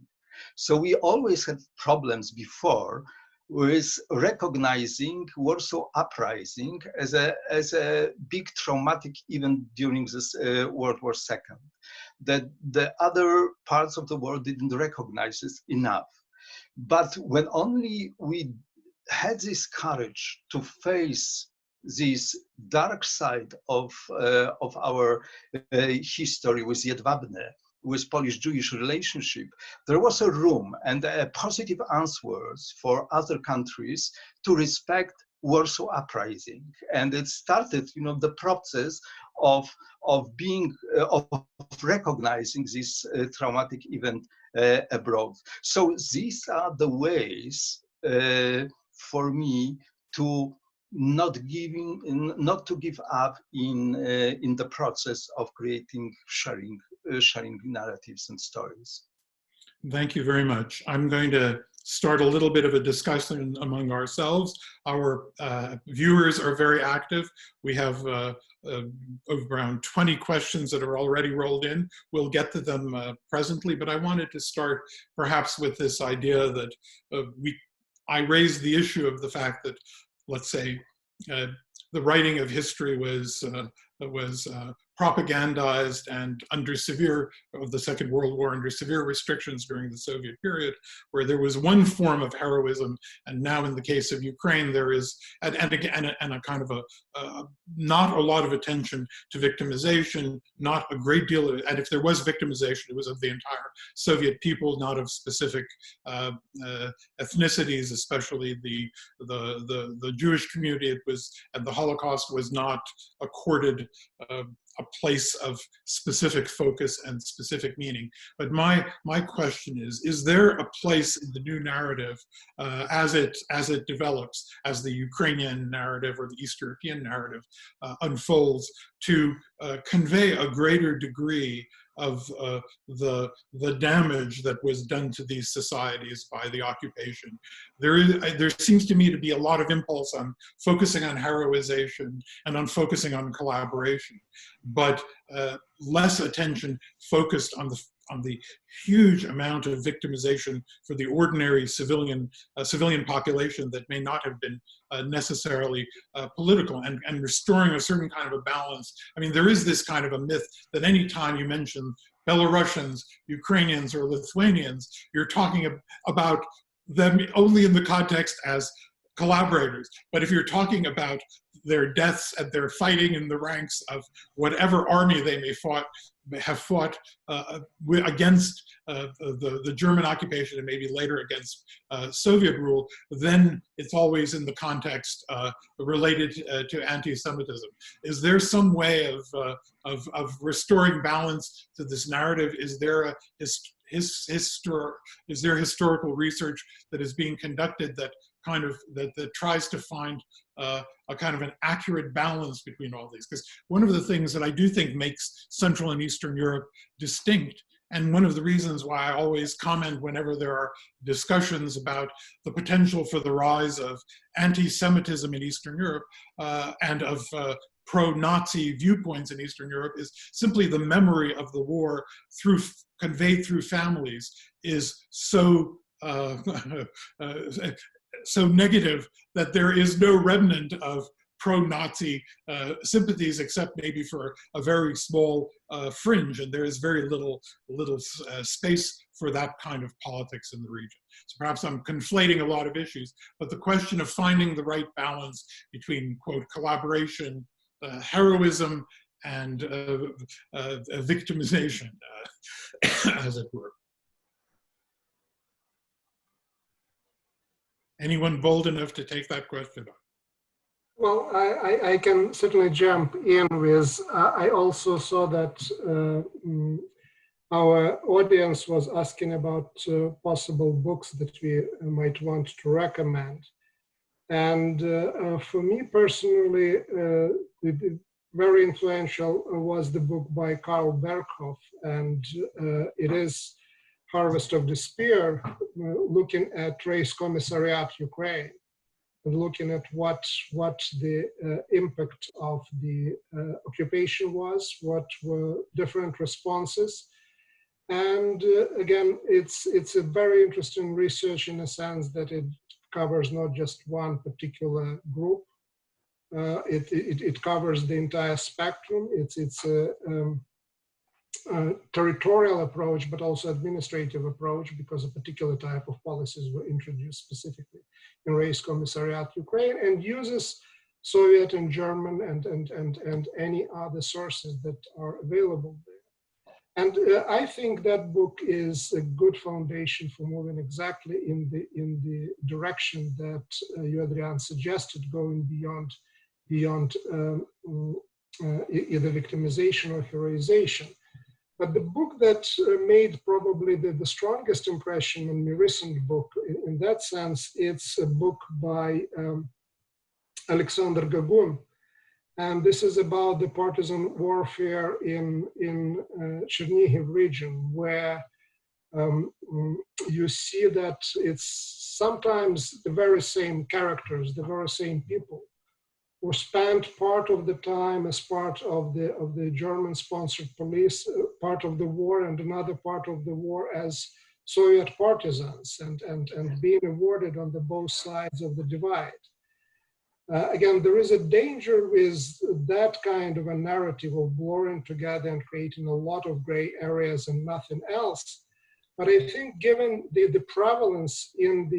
So we always had problems before with recognizing Warsaw Uprising as a big traumatic event during this World War II, that the other parts of the world didn't recognize it enough. But when only we had this courage to face this dark side of our history with Jedwabne, with Polish-Jewish relationship, there was a room and a positive answers for other countries to respect Warsaw Uprising. And it started, you know, the process of recognizing this traumatic event abroad. So these are the ways for me to not to give up in the process of creating, sharing narratives and stories. Thank you very much. I'm going to start a little bit of a discussion among ourselves. Our viewers are very active. We have around 20 questions that are already rolled in. We'll get to them presently, but I wanted to start perhaps with this idea that I raised the issue of the fact that, let's say, the writing of history was propagandized and of the Second World War, under severe restrictions during the Soviet period, where there was one form of heroism, and now in the case of Ukraine, there is, and a kind of not a lot of attention to victimization, not a great deal of, and if there was victimization, it was of the entire Soviet people, not of specific ethnicities, especially the Jewish community. And the Holocaust was not accorded a place of specific focus and specific meaning. But my question is there a place in the new narrative as it develops, as the Ukrainian narrative or the East European narrative unfolds, to convey a greater degree of the damage that was done to these societies by the occupation? There seems to me to be a lot of impulse on focusing on heroization and on focusing on collaboration, but less attention focused on the huge amount of victimization for the ordinary civilian population that may not have been necessarily political, and restoring a certain kind of a balance. I mean, there is this kind of a myth that any time you mention Belarusians, Ukrainians, or Lithuanians, you're talking about them only in the context as collaborators. But if you're talking about their deaths and their fighting in the ranks of whatever army they may have fought against the German occupation and maybe later against Soviet rule, then it's always in the context related to anti-Semitism. Is there some way of restoring balance to this narrative? Is there is there historical research that is being conducted that that tries to find a kind of an accurate balance between all these? Because one of the things that I do think makes Central and Eastern Europe distinct, and one of the reasons why I always comment whenever there are discussions about the potential for the rise of anti-Semitism in Eastern Europe and of pro-Nazi viewpoints in Eastern Europe, is simply the memory of the war conveyed through families is so so negative that there is no remnant of pro-Nazi sympathies except maybe for a very small fringe, and there is very little space for that kind of politics in the region. So perhaps I'm conflating a lot of issues, but the question of finding the right balance between, quote, collaboration, heroism, and victimization, as it were. Anyone bold enough to take that question on? Well, I can certainly jump in with, I also saw that our audience was asking about possible books that we might want to recommend. And for me personally, very influential was the book by Karl Berkhoff, and it is Harvest of Despair, looking at Race Commissariat Ukraine, and looking at what the impact of the occupation was, what were different responses. And again, it's a very interesting research in a sense that it covers not just one particular group. It covers the entire spectrum. It's a territorial approach, but also administrative approach, because a particular type of policies were introduced specifically in Race Commissariat Ukraine, and uses Soviet and German and any other sources that are available there. And I think that book is a good foundation for moving exactly in the direction that you, Adrian, suggested, going beyond either victimization or heroization. But the book that made probably the strongest impression on me, recent book in that sense, it's a book by Alexander Gagun. And this is about the partisan warfare in Chernihiv region, where you see that it's sometimes the very same characters, the very same people, who spent part of the time as part of the German-sponsored police, part of the war, and another part of the war as Soviet partisans, and being awarded on the both sides of the divide. Again, there is a danger with that kind of a narrative of blurring together and creating a lot of gray areas and nothing else. But I think, given the prevalence in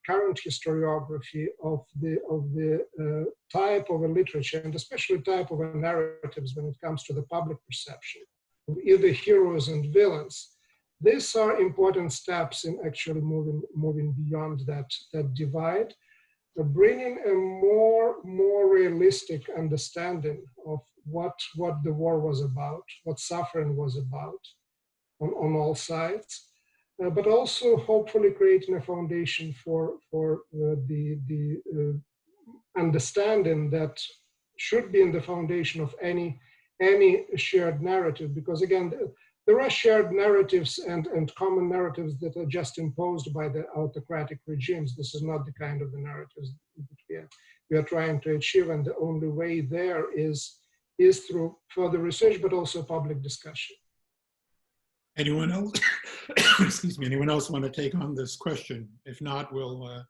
current historiography of the type of a literature, and especially type of a narratives when it comes to the public perception of either heroes and villains, these are important steps in actually moving beyond that divide, bringing a more realistic understanding of what the war was about, what suffering was about on all sides. But also hopefully creating a foundation for the understanding that should be in the foundation of any shared narrative. Because again, there are shared narratives and common narratives that are just imposed by the autocratic regimes. This is not the kind of the narratives that we are trying to achieve, and the only way there is through further research, but also public discussion. Anyone else? Excuse me. Anyone else want to take on this question? If not, we'll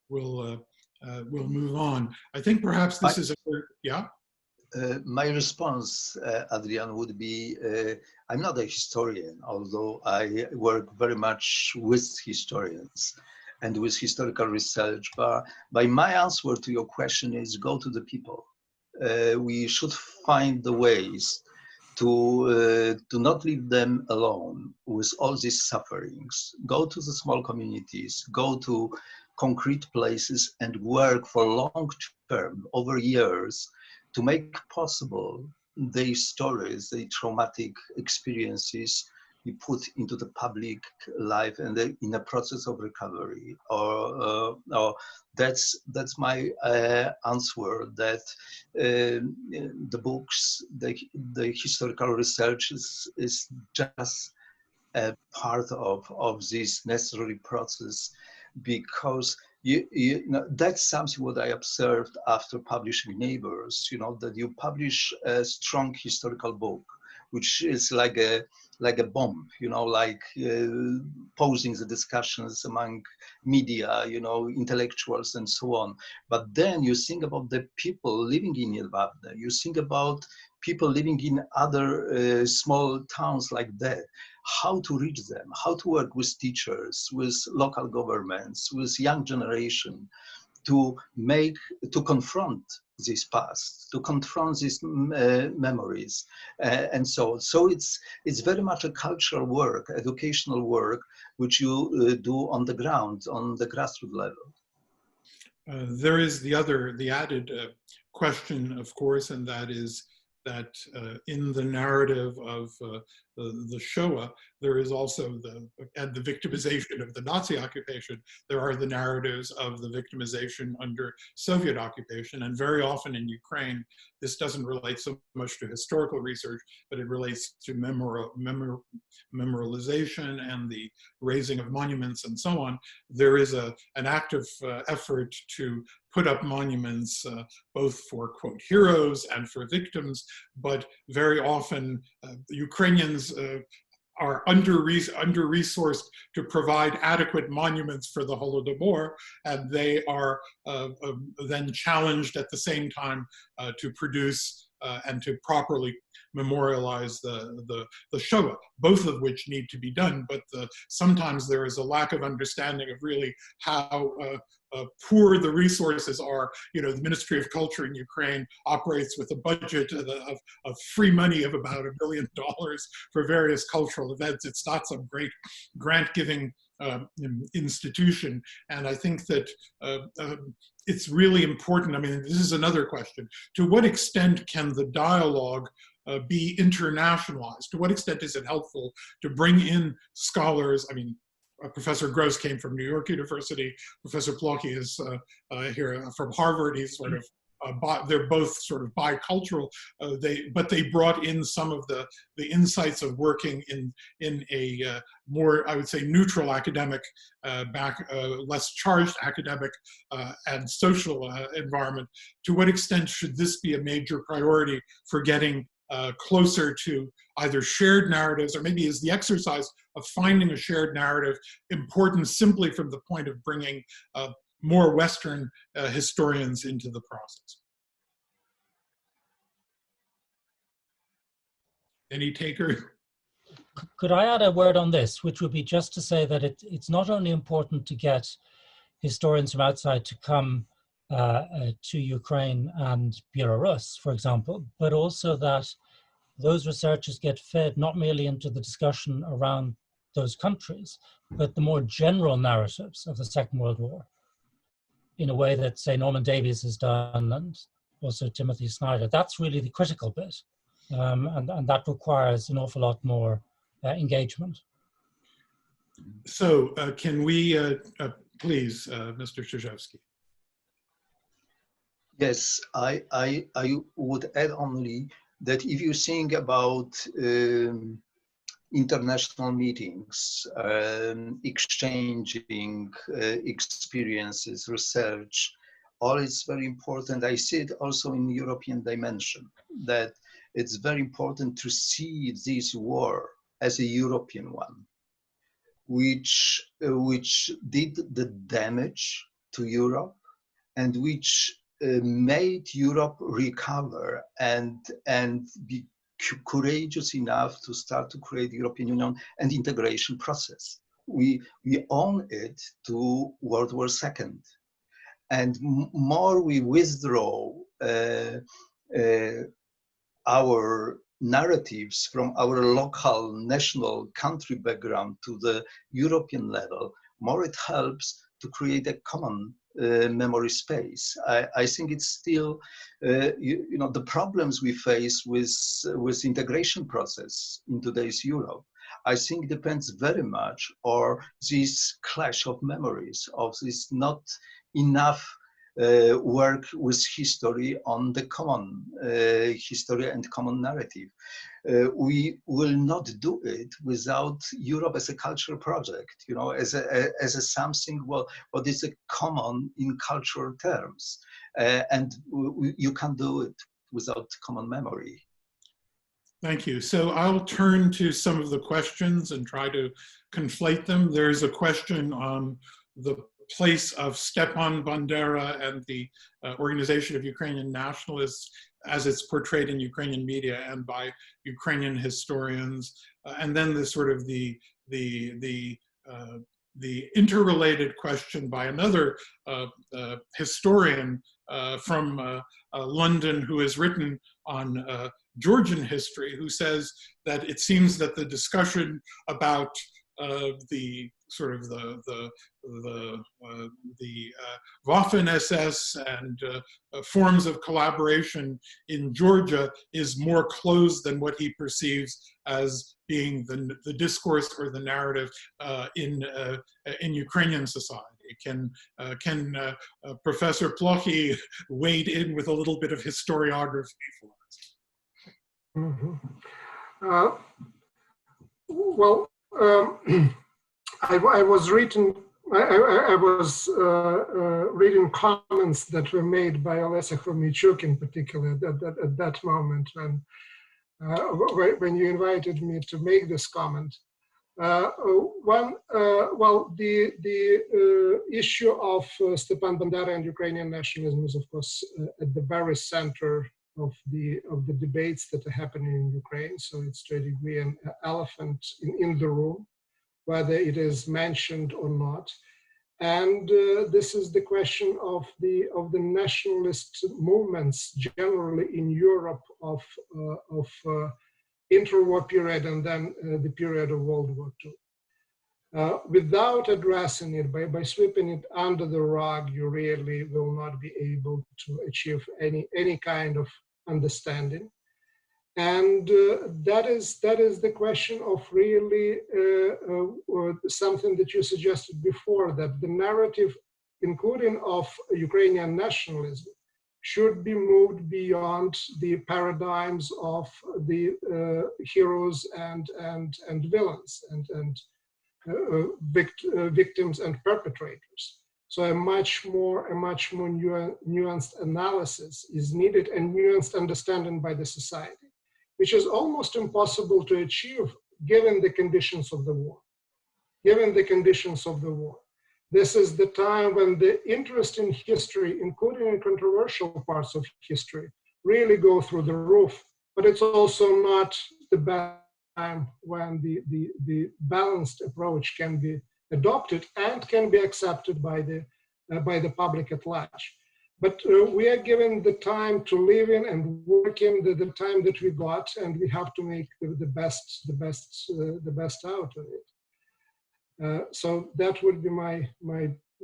move on. I think perhaps this is a yeah. My response, Adrian, would be: I'm not a historian, although I work very much with historians and with historical research. But my answer to your question is: go to the people. we should find the ways to not leave them alone with all these sufferings. Go to the small communities, go to concrete places and work for long term, over years, to make possible their stories, their traumatic experiences be put into the public life and in a process of recovery. Or that's my answer, that the books, the historical research is just a part of this necessary process, because you know, that's something what I observed after publishing Neighbours, you know, that you publish a strong historical book, which is like a bomb, you know, like posing the discussions among media, you know, intellectuals and so on. But then you think about the people living in Jedwabne, you think about people living in other small towns like that, how to reach them, how to work with teachers, with local governments, with young generation, to confront this past, to confront these memories, and so on. So it's very much a cultural work, educational work, which you do on the ground, on the grassroots level. There is the added question, of course, and that is that in the narrative of the Shoah, there is also the victimization of the Nazi occupation. There are the narratives of the victimization under Soviet occupation, and very often in Ukraine, this doesn't relate so much to historical research, but it relates to memorialization and the raising of monuments and so on. There is an active effort to put up monuments both for, quote, heroes and for victims, but very often the Ukrainians are under-resourced to provide adequate monuments for the Holodomor, and they are then challenged at the same time to produce and to properly memorialize the Shoah, both of which need to be done, but sometimes there is a lack of understanding of really how poor the resources are. You know, the Ministry of Culture in Ukraine operates with a budget of free money of about $1 billion for various cultural events. It's not some great grant-giving institution. And I think that it's really important. I mean, this is another question. To what extent can the dialogue be internationalized? To what extent is it helpful to bring in scholars? I mean, Professor Gross came from New York University. Professor Plocki is here from Harvard. He's sort of, they're both sort of bicultural, but they brought in some of the insights of working in a more, I would say, neutral academic, less charged academic and social environment. To what extent should this be a major priority for getting closer to either shared narratives, or maybe is the exercise of finding a shared narrative important simply from the point of bringing more Western historians into the process? Any taker? Could I add a word on this, which would be just to say that it's not only important to get historians from outside to come to Ukraine and Belarus, for example, but also that those researchers get fed not merely into the discussion around those countries, but the more general narratives of the Second World War, in a way that, say, Norman Davies has done, and also Timothy Snyder. That's really the critical bit, and that requires an awful lot more engagement. So can we, please, Mr. Krzyzewski? Yes, I would add only that if you think about international meetings, exchanging experiences, research, all is very important. I see it also in European dimension, that it's very important to see this war as a European one, which did the damage to Europe and which made Europe recover and be courageous enough to start to create European Union and integration process. We owe it to World War II. And more we withdraw our narratives from our local national country background to the European level, more it helps to create a common memory space. I think it's still, you know, the problems we face with integration process in today's Europe, I think depends very much on this clash of memories, of this not enough work with history on the common history and common narrative. We will not do it without Europe as a cultural project, you know, as a something, well, what is a common in cultural terms. And you can't do it without common memory. Thank you. So I'll turn to some of the questions and try to conflate them. There's a question on the place of Stepan Bandera and the Organization of Ukrainian Nationalists as it's portrayed in Ukrainian media and by Ukrainian historians, and then the sort of the interrelated question by another historian from London who has written on Georgian history, who says that it seems that the discussion about the sort of the Waffen-SS and forms of collaboration in Georgia is more closed than what he perceives as being the discourse or the narrative in Ukrainian society. Can Professor Plochy wade in with a little bit of historiography for us? Mm-hmm. Well, I was reading comments that were made by Olesa Khomychuk in particular at that moment when you invited me to make this comment. The issue of Stepan Bandera and Ukrainian nationalism is, of course, at the very center of the debates that are happening in Ukraine. So it's to a degree an elephant in the room, whether it is mentioned or not. And this is the question of the nationalist movements generally in Europe of interwar period and then the period of World War II. Without addressing it, by sweeping it under the rug, you really will not be able to achieve any kind of understanding. And that is the question of really something that you suggested before, that the narrative, including of Ukrainian nationalism, should be moved beyond the paradigms of the heroes and villains and victims and perpetrators. So a much more nuanced analysis is needed and nuanced understanding by the society, which is almost impossible to achieve given the conditions of the war. Given the conditions of the war. This is the time when the interest in history, including in controversial parts of history, really go through the roof. But it's also not the best time when the balanced approach can be adopted and can be accepted by the public at large. But we are given the time to live in and work in the time that we got, and we have to make the best out of it. So that would be my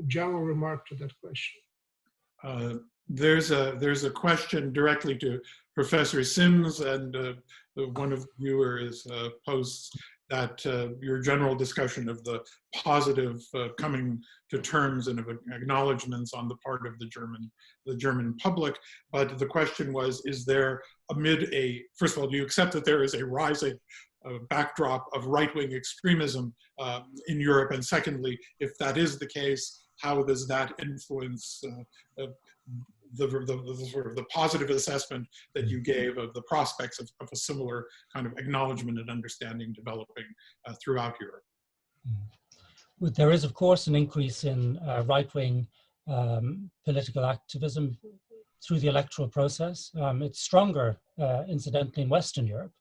general remark to that question. There's a question directly to Professor Sims, and one of the viewers posts that your general discussion of the positive coming to terms and of acknowledgements on the part of the German public. But the question was, is there first of all, do you accept that there is a rising backdrop of right-wing extremism in Europe? And secondly, if that is the case, how does that influence the sort of the positive assessment that you gave of the prospects of a similar kind of acknowledgement and understanding developing throughout Europe? There is, of course, an increase in right-wing political activism through the electoral process. It's stronger, incidentally, in Western Europe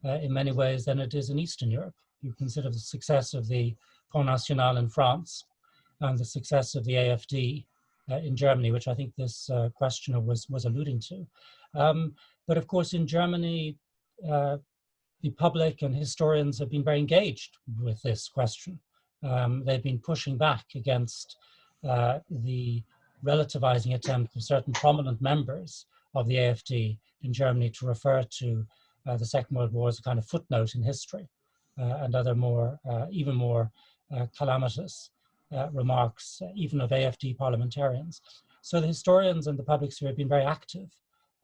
in many ways than it is in Eastern Europe. You consider the success of the Front National in France and the success of the AfD in Germany, which I think this questioner was alluding to. But of course, in Germany, the public and historians have been very engaged with this question. They've been pushing back against the relativizing attempt of certain prominent members of the AfD in Germany to refer to the Second World War as a kind of footnote in history, and other more, even more calamitous remarks, even of AfD parliamentarians. So the historians and the public sphere have been very active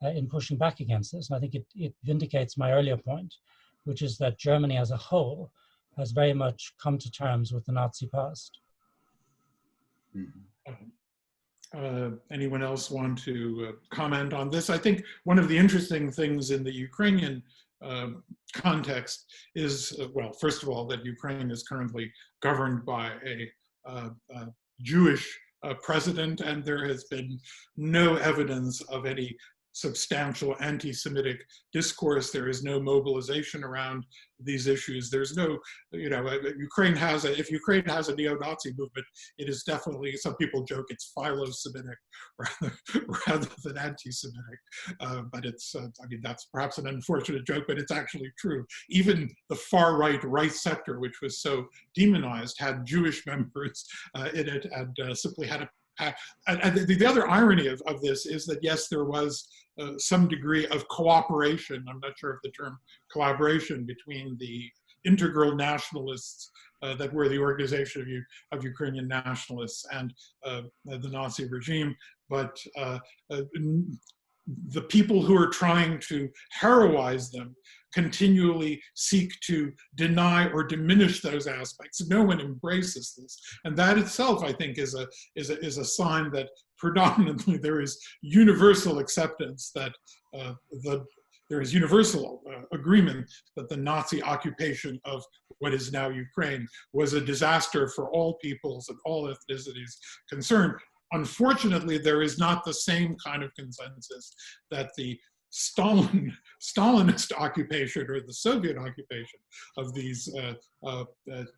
in pushing back against this. And I think it vindicates my earlier point, which is that Germany as a whole has very much come to terms with the Nazi past. Anyone else want to comment on this? I think one of the interesting things in the Ukrainian context is, well, first of all, that Ukraine is currently governed by a Jewish president, and there has been no evidence of any substantial anti-Semitic discourse. There is no mobilization around these issues. There's no, you know, Ukraine has if Ukraine has a neo-Nazi movement, it is definitely, some people joke it's philo-Semitic rather than anti-Semitic. But it's, I mean, that's perhaps an unfortunate joke, but it's actually true. Even the far-right sector, which was so demonized, had Jewish members in it, and simply had a and the other irony of this is that, yes, there was some degree of cooperation, I'm not sure if the term collaboration, between the integral nationalists that were the organization of Ukrainian nationalists and the Nazi regime, but the people who are trying to heroize them continually seek to deny or diminish those aspects. No one embraces this, and that itself, I think, is a sign that predominantly there is universal acceptance that there is universal agreement that the Nazi occupation of what is now Ukraine was a disaster for all peoples and all ethnicities concerned. Unfortunately, there is not the same kind of consensus that the Stalinist occupation or the Soviet occupation of these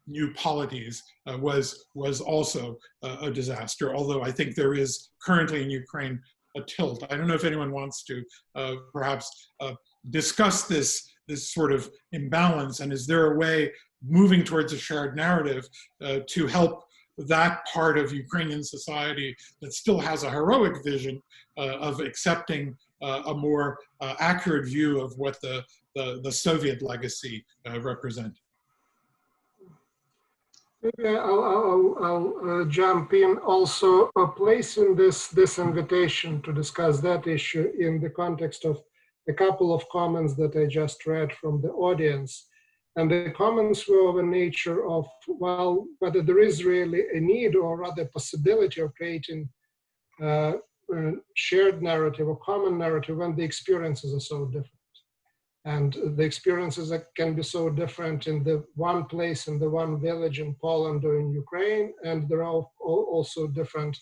new polities was also a disaster, although I think there is currently in Ukraine a tilt. I don't know if anyone wants to perhaps discuss this sort of imbalance, and is there a way moving towards a shared narrative to help that part of Ukrainian society that still has a heroic vision of accepting a more accurate view of what the Soviet legacy represented? Maybe I'll jump in, also placing this invitation to discuss that issue in the context of a couple of comments that I just read from the audience. And the comments were of a nature of, well, whether there is really a need or rather possibility of creating a shared narrative or common narrative when the experiences are so different. And the experiences that can be so different in the one place, in the one village in Poland or in Ukraine, and they're also different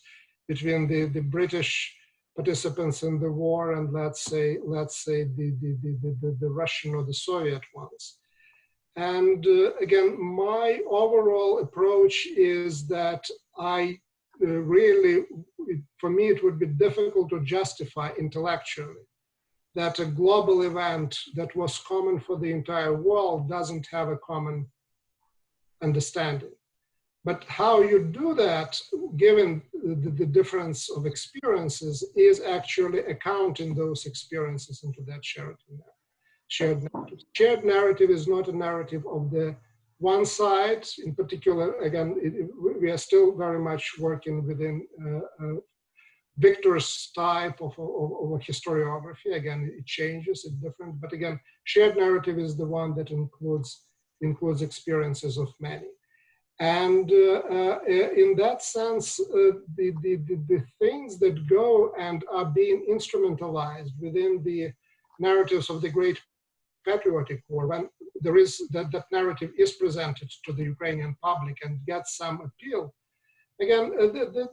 between the British participants in the war and let's say the Russian or the Soviet ones. And again, my overall approach is that I really, for me, it would be difficult to justify intellectually that a global event that was common for the entire world doesn't have a common understanding. But how you do that, given the difference of experiences, is actually accounting those experiences into that shared narrative. Shared narrative is not a narrative of the one side. In particular, again, we are still very much working within Victor's type of historiography. Again, it changes, it's different. But again, shared narrative is the one that includes experiences of many. And in that sense, the things that go and are being instrumentalized within the narratives of the Great Patriotic War, when there is that narrative is presented to the Ukrainian public and gets some appeal. Again, the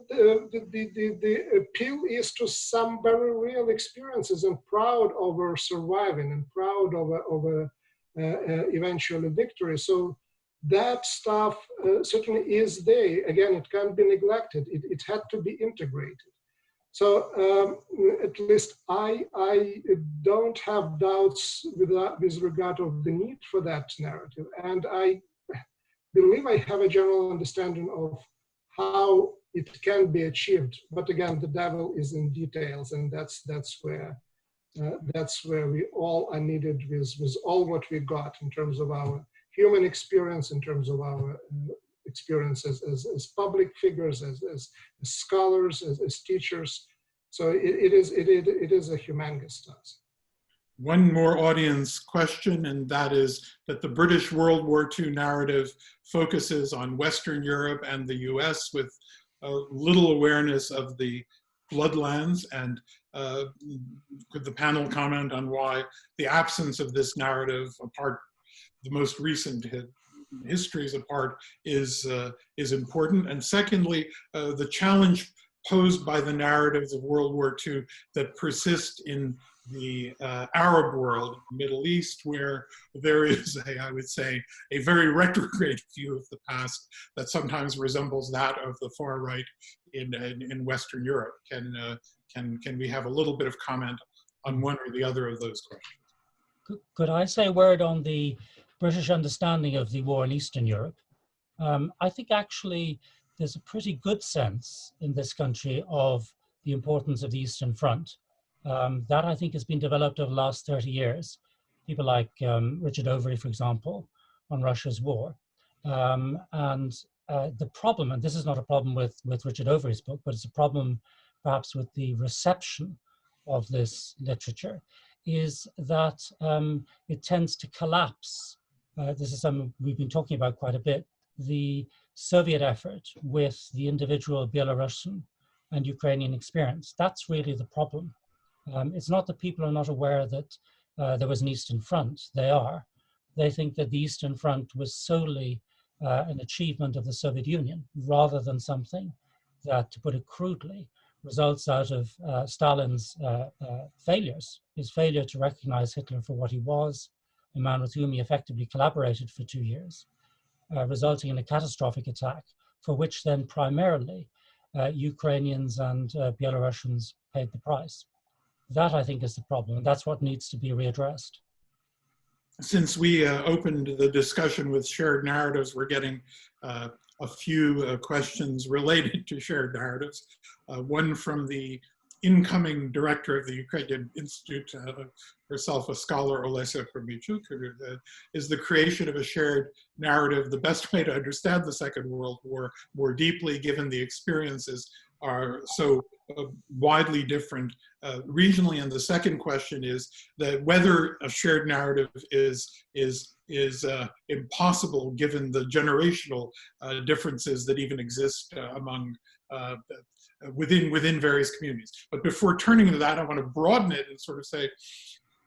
appeal is to some very real experiences and proud over surviving and proud over eventually victory. So that stuff certainly is there. Again, it can't be neglected. It had to be integrated. So at least I don't have doubts with regard of the need for that narrative. And I believe I have a general understanding of how it can be achieved. But again, the devil is in details, and that's where we all are needed with all what we got in terms of our human experience, in terms of our experience as public figures, as scholars, as teachers. So it is a humongous task. One more audience question, and that is that the British World War II narrative focuses on Western Europe and the US with little awareness of the bloodlands. And could the panel comment on why the absence of this narrative, apart the most recent histories apart, is important? And secondly, the challenge posed by the narratives of World War II that persist in the Arab world, Middle East, where there is, I would say, a very retrograde view of the past that sometimes resembles that of the far right in Western Europe. Can we have a little bit of comment on one or the other of those questions? Could I say a word on the British understanding of the war in Eastern Europe? I think actually there's a pretty good sense in this country of the importance of the Eastern Front. That I think has been developed over the last 30 years. People like Richard Overy, for example, on Russia's war. The problem, and this is not a problem with Richard Overy's book, but it's a problem perhaps with the reception of this literature, is that it tends to collapse. This is something we've been talking about quite a bit, the Soviet effort with the individual Belarusian and Ukrainian experience. That's really the problem. It's not that people are not aware that there was an Eastern Front. They are. They think that the Eastern Front was solely an achievement of the Soviet Union, rather than something that, to put it crudely, results out of Stalin's failures, his failure to recognize Hitler for what he was, a man with whom he effectively collaborated for 2 years, resulting in a catastrophic attack, for which then primarily Ukrainians and Belarusians paid the price. That, I think, is the problem, and that's what needs to be readdressed. Since we opened the discussion with shared narratives, we're getting a few questions related to shared narratives. One from the incoming director of the Ukrainian Institute, herself a scholar, Olesya Khrumichuk, is the creation of a shared narrative the best way to understand the Second World War more deeply, given the experiences are so widely different regionally? And the second question is that whether a shared narrative is impossible given the generational differences that even exist among within various communities. But before turning to that, I want to broaden it and sort of say,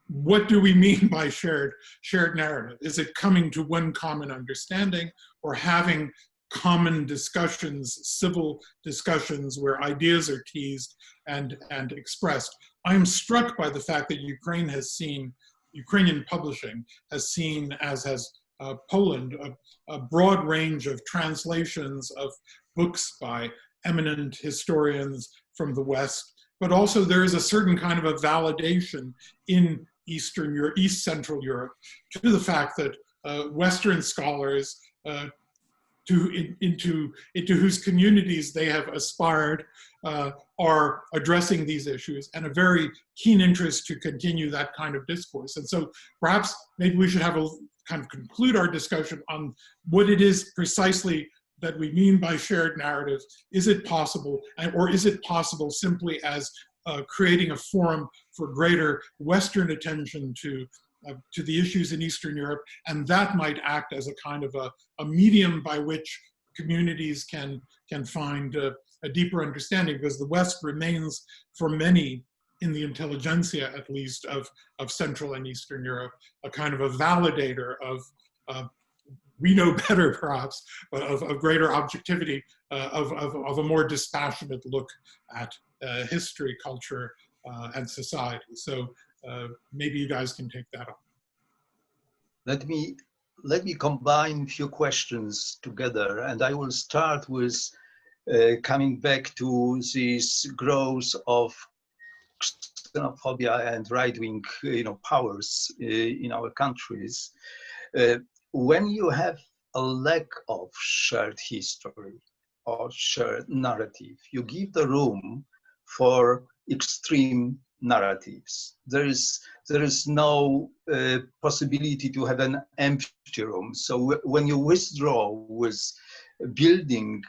what do we mean by shared narrative? Is it coming to one common understanding, or having common discussions, civil discussions where ideas are teased and expressed? I'm struck by the fact that Ukrainian publishing has seen, as has Poland, a broad range of translations of books by eminent historians from the West, but also there is a certain kind of a validation in East Central Europe to the fact that Western scholars into whose communities they have aspired are addressing these issues, and a very keen interest to continue that kind of discourse. And so perhaps maybe we should have a kind of conclude our discussion on what it is precisely that we mean by shared narrative. Is it possible, or is it possible simply as creating a forum for greater Western attention to the issues in Eastern Europe, and that might act as a kind of a medium by which communities can find a deeper understanding, because the West remains, for many in the intelligentsia at least, of Central and Eastern Europe, a kind of a validator of we know better perhaps, but of greater objectivity, of a more dispassionate look at history, culture, and society. So maybe you guys can take that on. Let me combine a few questions together, and I will start with coming back to this growth of xenophobia and right-wing, powers in our countries, when you have a lack of shared history or shared narrative, you give the room for extreme narratives. There is no possibility to have an empty room. So when you withdraw with building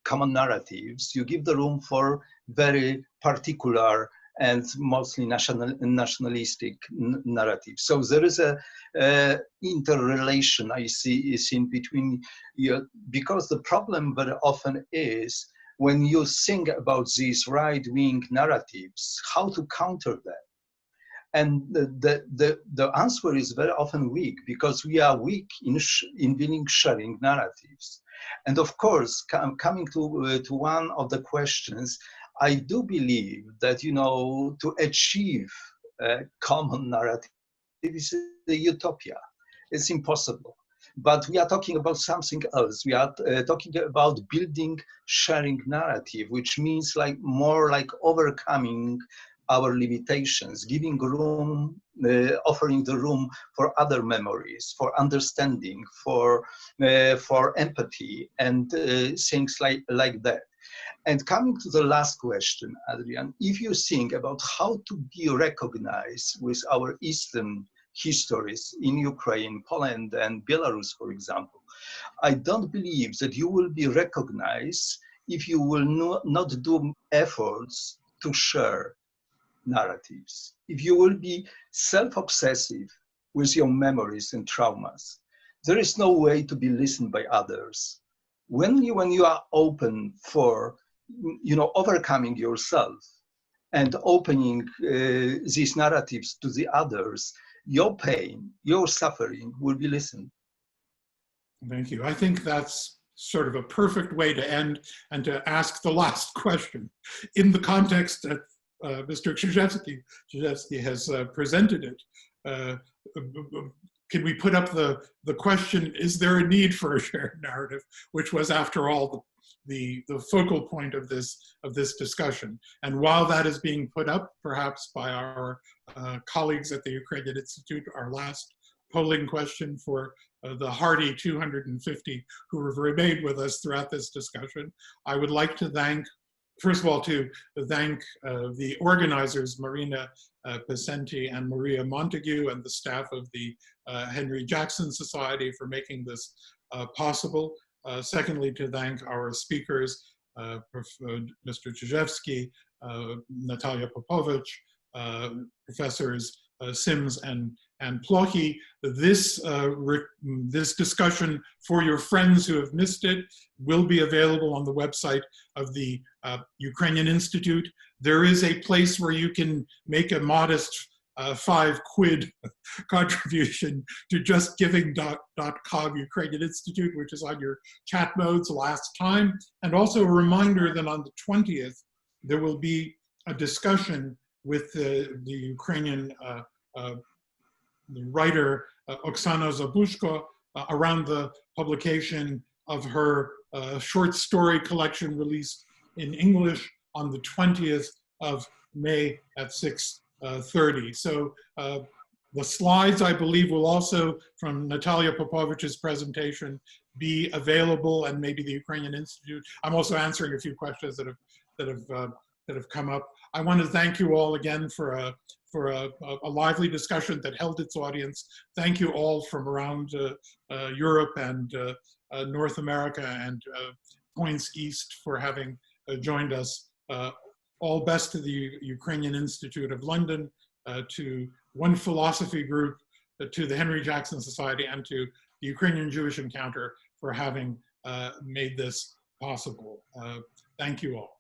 common narratives, you give the room for very particular and mostly nationalistic narratives. So there is a interrelation I see is in between, because the problem very often is when you think about these right-wing narratives, how to counter them. And the answer is very often weak, because we are weak in building sharing narratives. And of course, coming to one of the questions, I do believe that, to achieve a common narrative is a utopia. It's impossible. But we are talking about something else. We are talking about building sharing narrative, which means more like overcoming our limitations, giving room, offering the room for other memories, for understanding, for empathy, and things like that. And coming to the last question, Adrian, if you think about how to be recognized with our Eastern histories in Ukraine, Poland, and Belarus, for example, I don't believe that you will be recognized if you will not do efforts to share narratives. If you will be self-obsessive with your memories and traumas, there is no way to be listened by others. When you are open for, overcoming yourself and opening these narratives to the others, your pain, your suffering will be listened. Thank you. I think that's sort of a perfect way to end and to ask the last question. In the context that Mr. Krzyzewski has presented it, can we put up the question, is there a need for a shared narrative, which was, after all, the focal point of this discussion. And while that is being put up, perhaps by our colleagues at the Ukrainian Institute, our last polling question for the hardy 250 who have remained with us throughout this discussion, I would like to thank, first of all, to thank the organizers, Marina Pesenti and Maria Montague, and the staff of the Henry Jackson Society for making this possible. Secondly, to thank our speakers, Mr. Krzyzewski, Natalia Popovich, Professors Sims and Plochy. This discussion, for your friends who have missed it, will be available on the website of the Ukrainian Institute. There is a place where you can make a modest 5 quid contribution to justgiving.com Ukrainian Institute, which is on your chat modes last time. And also a reminder that on the 20th, there will be a discussion with the Ukrainian writer Oksana Zabushko around the publication of her short story collection released in English on the 20th of May at 6:30. So the slides, I believe, will also, from Natalia Popovich's presentation, be available, and maybe the Ukrainian Institute. I'm also answering a few questions that have come up. I want to thank you all again for a lively discussion that held its audience. Thank you all from around Europe and North America and points east for having joined us. All best to the Ukrainian Institute of London, to One Philosophy Group, to the Henry Jackson Society, and to the Ukrainian Jewish Encounter for having made this possible. Thank you all.